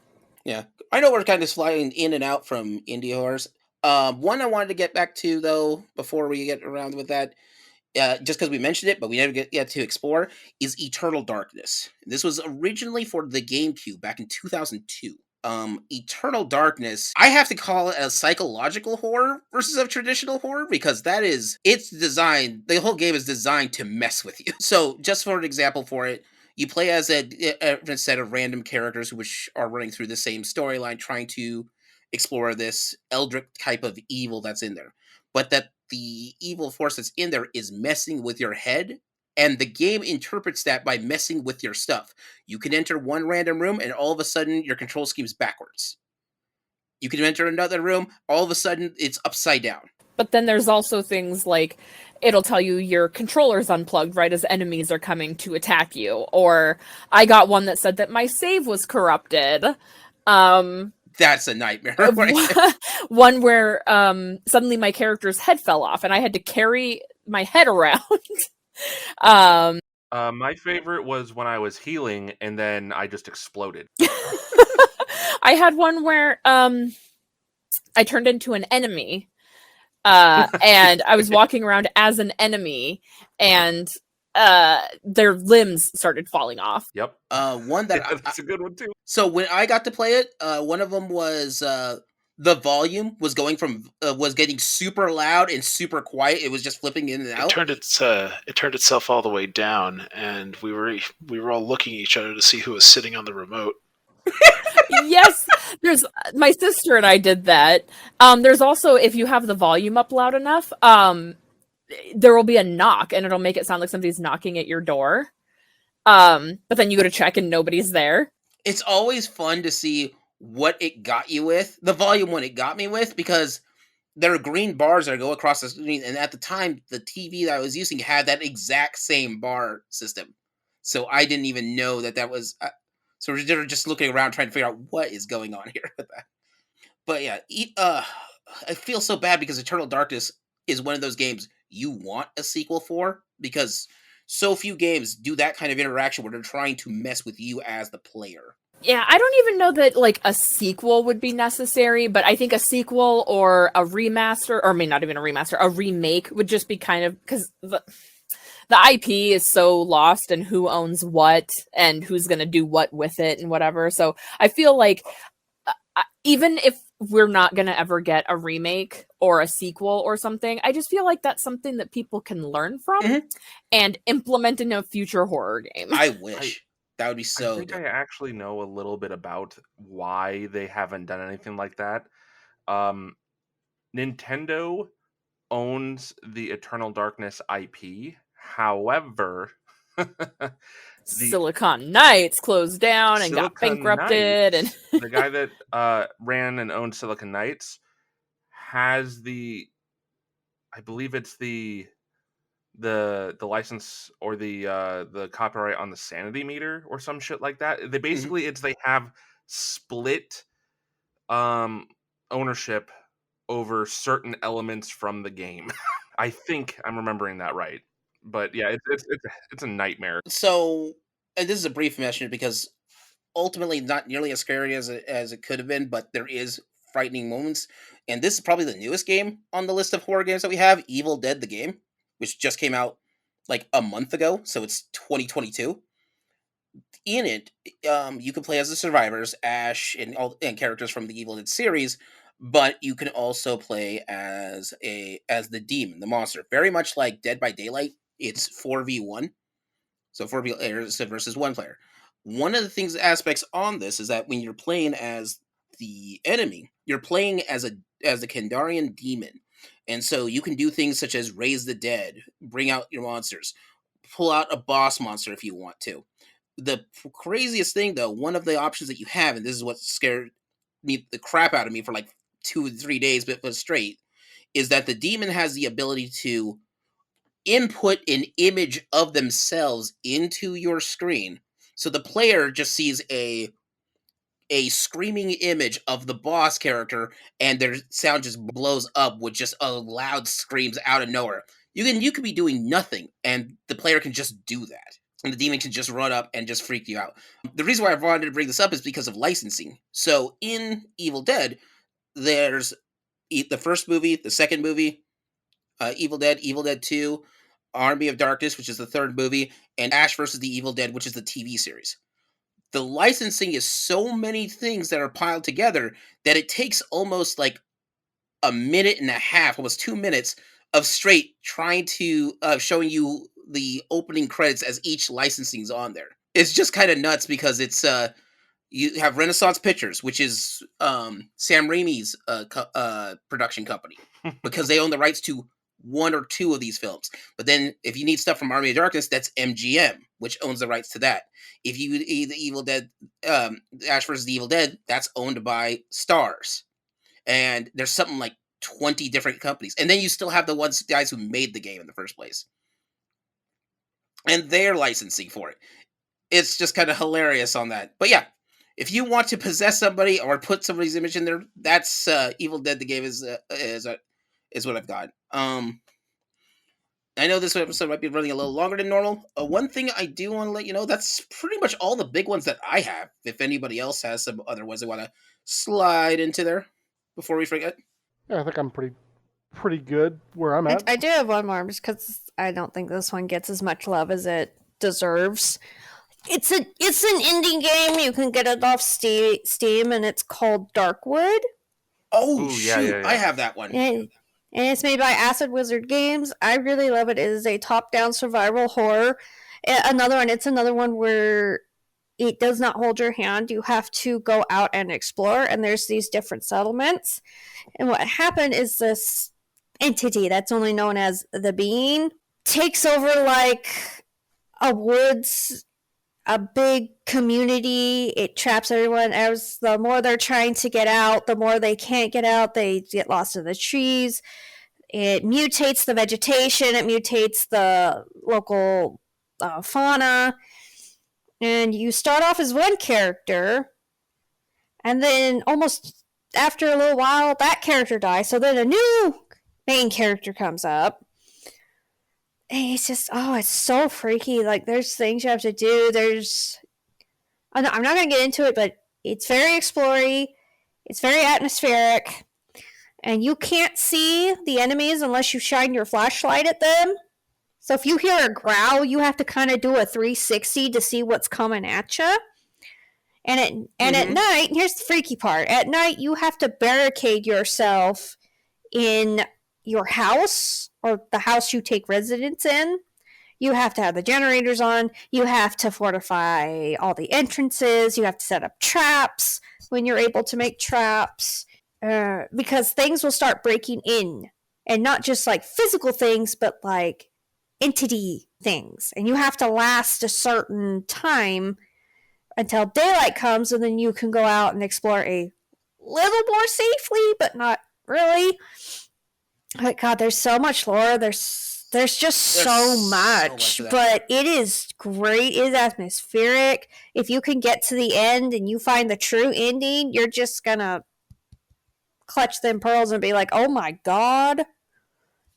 Yeah. I know we're kind of flying in and out from indie horrors. One I wanted to get back to, though, before we get around with that, just because we mentioned it, but we never get to explore, is Eternal Darkness. This was originally for the GameCube back in 2002. Eternal Darkness, I have to call it a psychological horror versus a traditional horror, because the whole game is designed to mess with you. So, just for an example for it, you play as a set of random characters which are running through the same storyline, trying to explore this eldritch type of evil that's in there. But that the evil force that's in there is messing with your head, and the game interprets that by messing with your stuff. You can enter one random room, and all of a sudden, your control scheme's backwards. You can enter another room, all of a sudden, it's upside down. But then there's also things like, it'll tell you your controller's unplugged right as enemies are coming to attack you. Or, I got one that said that my save was corrupted. That's a nightmare. One where suddenly my character's head fell off, and I had to carry my head around. My favorite was when I was healing and then I just exploded. I had one where I turned into an enemy, and I was walking around as an enemy, and their limbs started falling off. Yep. One that that's a good one too. So when I got to play it, one of them was the volume was was getting super loud and super quiet. It was just flipping in and out. It turned itself all the way down, and we were all looking at each other to see who was sitting on the remote. Yes, there's my sister and I did that. There's also, if you have the volume up loud enough, there will be a knock, and it'll make it sound like somebody's knocking at your door. But then you go to check and nobody's there. It's always fun to see what it got you with. The volume one it got me with, because there are green bars that go across the screen, and at the time, the TV that I was using had that exact same bar system. So I didn't even know that was... so we're just looking around trying to figure out what is going on here with that. But yeah, I feel so bad because Eternal Darkness is one of those games you want a sequel for, because so few games do that kind of interaction where they're trying to mess with you as the player. Yeah, I don't even know that like a sequel would be necessary, but I think a sequel or a remaster, or I mean not even a remaster, a remake would just be kind of, because the IP is so lost and who owns what and who's going to do what with it and whatever. So I feel like even if we're not going to ever get a remake or a sequel or something, I just feel like that's something that people can learn from and implement in a future horror game. I wish. That would be so I think good. I actually know a little bit about why they haven't done anything like that. Nintendo owns the Eternal Darkness IP. However, Silicon Knights closed down and got Silicon bankrupted, and the guy that ran and owned Silicon Knights has I believe it's the license or the copyright on the sanity meter or some shit like that. They basically they have split ownership over certain elements from the game. I think I'm remembering that right. But yeah, it's a nightmare. So, and this is a brief mention because ultimately not nearly as scary as it could have been, but there is frightening moments. And this is probably the newest game on the list of horror games that we have, Evil Dead the game, which just came out like a month ago, so it's 2022. In it, you can play as the survivors, Ash, and characters from the Evil Dead series, but you can also play as the demon, the monster. Very much like Dead by Daylight, it's 4v1. So 4 players versus 1 player. One of the aspects on this is that when you're playing as the enemy, you're playing as a Kandarian demon. And so you can do things such as raise the dead, bring out your monsters, pull out a boss monster if you want to. The craziest thing, though, one of the options that you have, and this is what scared me the crap out of me for like 2 to 3 days but straight, is that the demon has the ability to input an image of themselves into your screen. So the player just sees a screaming image of the boss character, and their sound just blows up with just a loud screams out of nowhere. You could be doing nothing, and the player can just do that. And the demon can just run up and just freak you out. The reason why I wanted to bring this up is because of licensing. So in Evil Dead, there's the first movie, the second movie, Evil Dead 2, Army of Darkness, which is the third movie, and Ash versus the Evil Dead, which is the TV series. The licensing is so many things that are piled together that it takes almost like a minute and a half, almost 2 minutes of straight trying to showing you the opening credits as each licensing's on there. It's just kind of nuts because it's you have Renaissance Pictures, which is Sam Raimi's production company, because they own the rights to 1 or 2 of these films. But then if you need stuff from Army of Darkness, that's MGM, which owns the rights to that. If you need the Evil Dead, Ash vs. the Evil Dead, that's owned by Stars. And there's something like 20 different companies. And then you still have the guys who made the game in the first place. And they're licensing for it. It's just kind of hilarious on that. But yeah, if you want to possess somebody or put somebody's image in there, that's Evil Dead the game is what I've got. I know this episode might be running a little longer than normal. One thing I do want to let you know, that's pretty much all the big ones that I have. If anybody else has some other ones they want to slide into there before we forget. Yeah, I think I'm pretty good where I'm at. I do have one more just because I don't think this one gets as much love as it deserves. It's an indie game. You can get it off Steam, and it's called Darkwood. Oh, Ooh, shoot. yeah. I have that one. And it's made by Acid Wizard Games. I really love it. It is a top-down survival horror. It's another one where it does not hold your hand. You have to go out and explore, and there's these different settlements. And what happened is this entity that's only known as the Being takes over like a woods, a big community. It traps everyone. As the more they're trying to get out, the more they can't get out. They get lost in the trees. It mutates the vegetation. It mutates the local fauna. And you start off as one character, and then almost after a little while, that character dies. So then a new main character comes up. it's just, it's so freaky. Like, there's things you have to do. I'm not going to get into it, but it's very explory. It's very atmospheric. And you can't see the enemies unless you shine your flashlight at them. So if you hear a growl, you have to kind of do a 360 to see what's coming at you. And at night, here's the freaky part. At night, you have to barricade yourself in your house or the house you take residence in. You have to have the generators on. You have to fortify all the entrances. You have to set up traps when you're able to make traps. Because things will start breaking in. And not just like physical things, but like entity things. And you have to last a certain time until daylight comes, and then you can go out and explore a little more safely, but not really. But God, there's so much lore. There's just so much. But it is great. It is atmospheric. If you can get to the end and you find the true ending, you're just gonna clutch them pearls and be like, oh my God.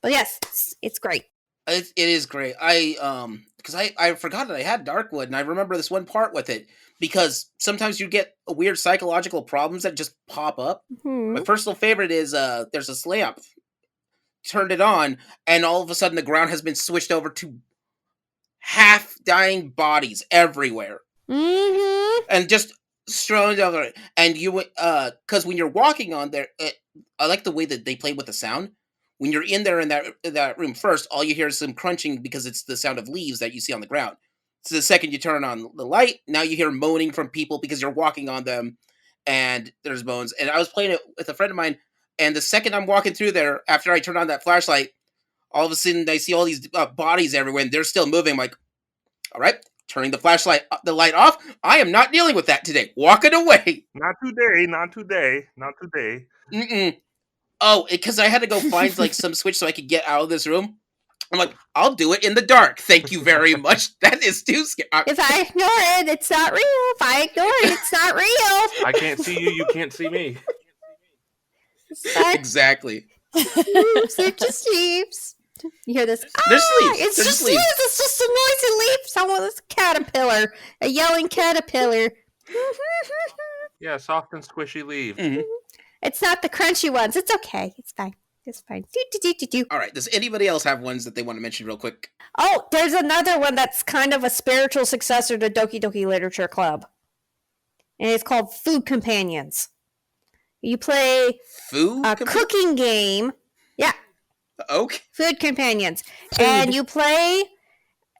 But yes, it's great. It is great. Because I forgot that I had Darkwood, and I remember this one part with it, because sometimes you get weird psychological problems that just pop up. Mm-hmm. My personal favorite is there's a lamp. Turned it on, and all of a sudden the ground has been switched over to half-dying bodies everywhere. Mm-hmm. And just strewn over it. And you, because when you're walking on there, I like the way that they play with the sound. When you're in there in that room first, all you hear is some crunching because it's the sound of leaves that you see on the ground. So the second you turn on the light, now you hear moaning from people because you're walking on them, and there's moans. And I was playing it with a friend of mine, and the second I'm walking through there, after I turn on that flashlight, all of a sudden I see all these bodies everywhere, and they're still moving. I'm like, all right, turning the light off. I am not dealing with that today. Walking away. Not today. Not today. Not today. Mm-mm. Oh, because I had to go find like some switch so I could get out of this room. I'm like, I'll do it in the dark. Thank you very much. That is too scary. If I ignore it, it's not real. If I ignore it, it's not real. I can't see you. You can't see me. Exactly. They're just leaves. You hear this? There's leaves. It's They're just leaves. leaves. It's just a noisy leaf. Someone's caterpillar. A yelling caterpillar. Yeah, soft and squishy leaf. Mm-hmm. It's not the crunchy ones. It's okay. It's fine. It's fine. Do. All right. Does anybody else have ones that they want to mention real quick? Oh, there's another one that's kind of a spiritual successor to Doki Doki Literature Club. And it's called Food Companions. You play cooking game. Yeah. Okay. Food Companions. And you play,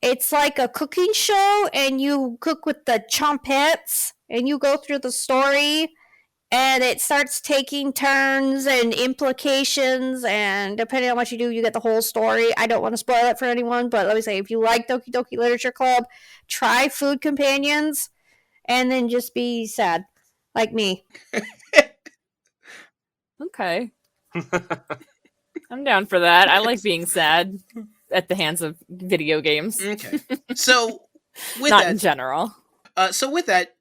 it's like a cooking show, and you cook with the chompettes, and you go through the story, and it starts taking turns and implications, and depending on what you do, you get the whole story. I don't want to spoil it for anyone, but let me say, if you like Doki Doki Literature Club, try Food Companions, and then just be sad, like me. Okay. I'm down for that. I like being sad at the hands of video games. Okay. So, with Not that, in general. So with that,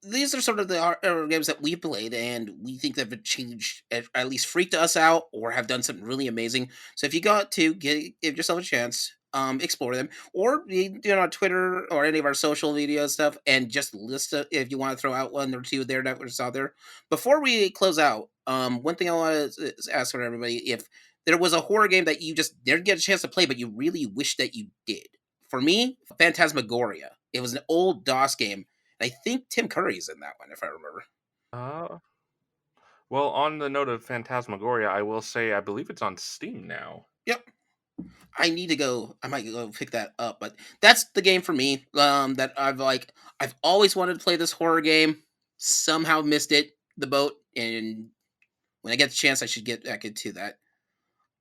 these are sort of the horror games that we've played, and we think that have changed, at least freaked us out, or have done something really amazing. So if you got to give yourself a chance, explore them, or you do it on Twitter or any of our social media stuff, and just list it if you want to throw out one or two there that was out there. Before we close out, one thing I want to ask for everybody: if there was a horror game that you just didn't get a chance to play, but you really wish that you did. For me, Phantasmagoria. It was an old DOS game. I think Tim Curry's in that one, if I remember. Well, on the note of Phantasmagoria, I will say I believe it's on Steam now. Yep. I might go pick that up, but that's the game for me. That I've always wanted to play this horror game. Somehow missed the boat, and when I get the chance, I should get back into that.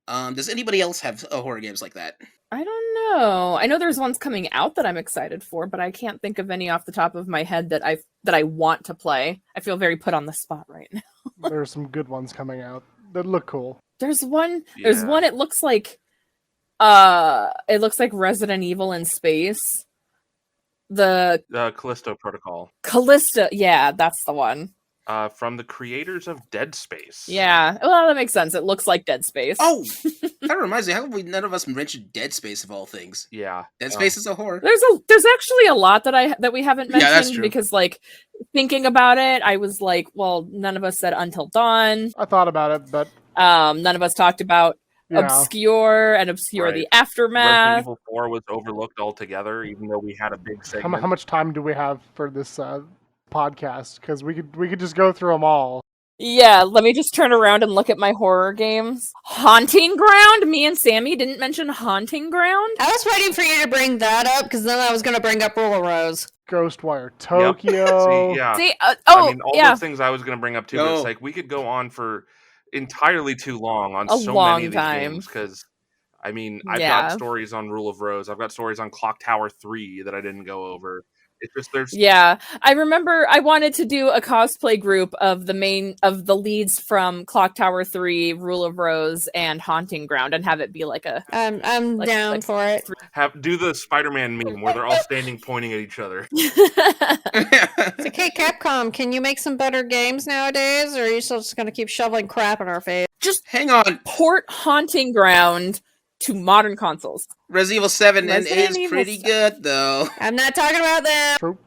Does anybody else have horror games like that? I don't know. I know there's ones coming out that I'm excited for, but I can't think of any off the top of my head that I want to play. I feel very put on the spot right now. There are some good ones coming out that look cool. There's one. Yeah. There's one. It looks like Resident Evil in space. The Callisto Protocol. Callisto. Yeah, that's the one. from the creators of Dead Space. Yeah, well, that makes sense. It looks like Dead Space. Oh, that reminds me. How have none of us mentioned Dead Space of all things? Yeah. Dead Space is a horror. There's actually a lot that we haven't Yeah, that's mentioned true. because, like, thinking about it, I was like, well, none of us said Until Dawn. I thought about it, but None of us talked about yeah. Obscure and Obscure the Right. Aftermath. Resident Evil 4 was overlooked altogether, even though we had a big segment. How much time do we have for this podcast? Because we could just go through them all. Yeah, let me just turn around and look at my horror games. Haunting Ground? Me and Sammy didn't mention Haunting Ground? I was waiting for you to bring that up because then I was going to bring up Rule of Rose. Ghostwire Tokyo. See, yeah. See, I mean, all yeah. those things I was going to bring up too. But it's like we could go on for entirely too long on A so long many of time. these games because, I mean, I've Yeah. got stories on Rule of Rose. I've got stories on Clocktower 3 that I didn't go over. It's just there's Yeah, I remember I wanted to do a cosplay group of the leads from Clocktower 3, Rule of Rose, and Haunting Ground, and have it be like a I'm Like- down like for it. do the Spider-Man meme where they're all standing pointing at each other. It's okay, Capcom, can you make some better games nowadays, or are you still just going to keep shoveling crap in our face? just Hang on. port Haunting Ground to modern consoles. Resident Evil 7 and 8 Resident is Evil pretty 7. good, though. I'm not talking about that. Troop.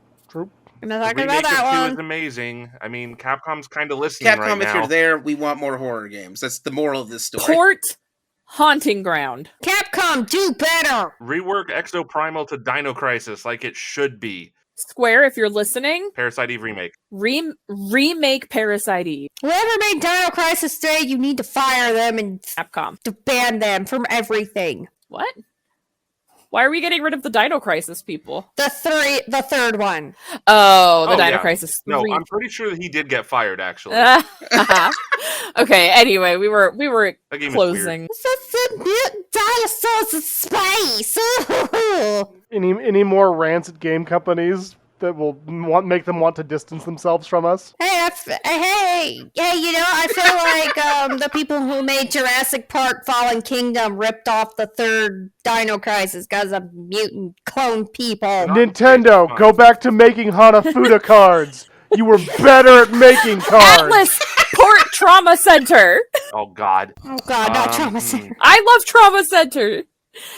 I'm not The talking remake about that of 2 one. is amazing. I mean, Capcom's kind of listening Capcom, right if now. you're there, we want more horror games. That's the moral of this story. Port Haunting Ground. Capcom, do better! Rework Exoprimal to Dino Crisis like it should be. Square, if you're listening, Parasite Eve remake. remake Parasite Eve. Whoever made Dino Crisis today, you need to fire them and Capcom. to ban them from everything. What? Why are we getting rid of the Dino Crisis people? The third one. Oh, the Oh, Dino yeah. Crisis 3. No, I'm pretty sure that he did get fired. Actually, Okay, anyway, we were that game is closing. It's a mutant dinosaurs in space. Any more rants at game companies that will make them want to distance themselves from us? Hey, you know, I feel like the people who made Jurassic Park Fallen Kingdom ripped off the third Dino Crisis because of mutant clone people. Nintendo, go back to making Hanafuda cards. You were better at making cards. Atlas Port Trauma Center. Oh God. Oh god, not Trauma Center. I love Trauma Center.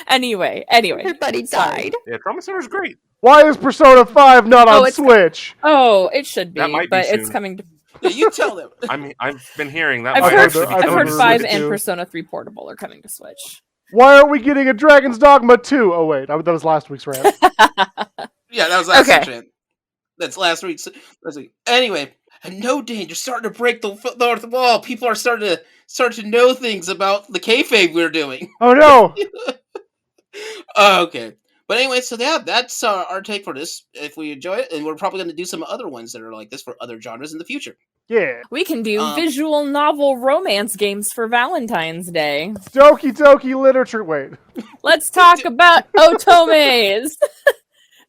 Anyway. Everybody died. Yeah, Trauma Center's great. Why is Persona 5 not Oh, on it's- Switch? Oh, it should be, That might be but it's soon. coming to. Yeah, you tell them. I mean, I've been hearing that. I've might heard, actually be I've I've coming heard to 5 Switch. and too. Persona 3 Portable are coming to Switch. Why aren't we getting a Dragon's Dogma 2? Oh wait, that was last week's rant. Yeah, that was last Okay. week's. That's last week's. Anyway, and no, Dane, you're starting to break the fourth wall. People are starting to know things about the kayfabe we're doing. Oh no! Okay. But anyway, so yeah, that's our take for this. If we enjoy it, and we're probably going to do some other ones that are like this for other genres in the future. Yeah. We can do Um, visual novel romance games for Valentine's Day. Doki Literature. Wait. Let's talk about Otomes.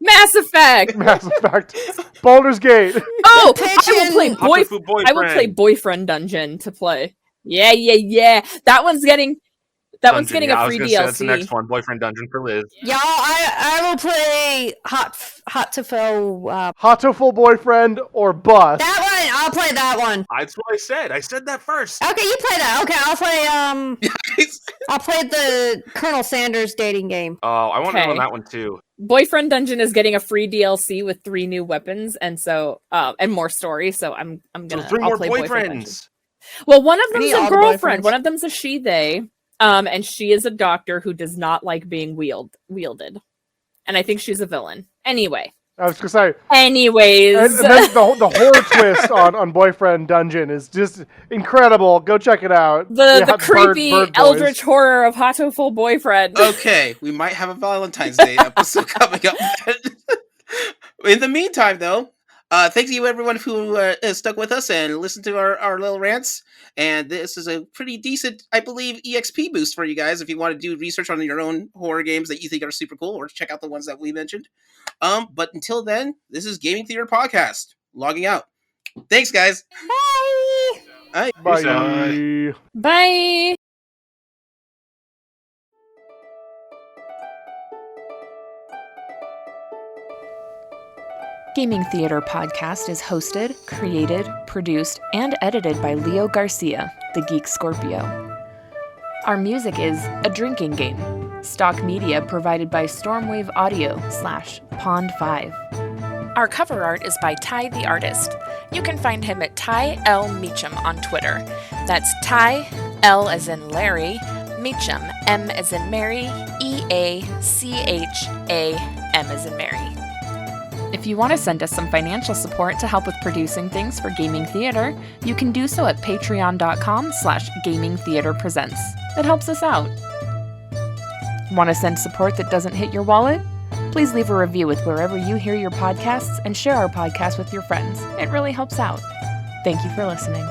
Mass Effect. Mass Effect. Baldur's Gate. Oh, The I will play pigeon. Hatafu Boyfriend. I will play Boyfriend Dungeon to play. Yeah. That one's getting Dungeon. a I was free gonna say, DLC. that's the next one. Boyfriend Dungeon for Liz. Y'all, I will play Hot to Fill. Hatoful Boyfriend or Bust. That one, I'll play that one. That's what I said. I said that first. Okay, you play that. Okay, I'll play I'll play the Colonel Sanders dating game. Oh, I want to Okay. on that one too. Boyfriend Dungeon is getting a free DLC with 3 new weapons and so and more story. So I'm So gonna 3 I'll more play Boyfriend Dungeon. boyfriends. Well, one of I them's need a all the girlfriend. boyfriends. One of them's a she/they. And she is a doctor who does not like being wielded. And I think she's a villain. Anyway. I was gonna say. Anyways. And then the horror twist on Boyfriend Dungeon is just incredible. Go check it out. the Yeah, creepy Bird Boys. eldritch horror of Hatoful Boyfriend. Okay, we might have a Valentine's Day episode coming up. In the meantime, though, thank you everyone who stuck with us and listened to our little rants. And this is a pretty decent, I believe, EXP boost for you guys if you want to do research on your own horror games that you think are super cool, or check out the ones that we mentioned. But until then, this is Gaming Theater Podcast logging out. Thanks, guys. Bye. Bye. Peace out. Bye. Bye. Gaming Theater Podcast is hosted, created, produced, and edited by Leo Garcia, the Geek Scorpio. Our music is A Drinking Game, stock media provided by Stormwave Audio /Pond5. Our cover art is by Ty the Artist. You can find him at Ty L. Meacham on Twitter. That's Ty, L as in Larry, Meacham, M as in Mary, EACHAM as in Mary. If you want to send us some financial support to help with producing things for Gaming Theater, you can do so at patreon.com/gamingtheaterpresents. It helps us out. Want to send support that doesn't hit your wallet? Please leave a review with wherever you hear your podcasts and share our podcast with your friends. It really helps out. Thank you for listening.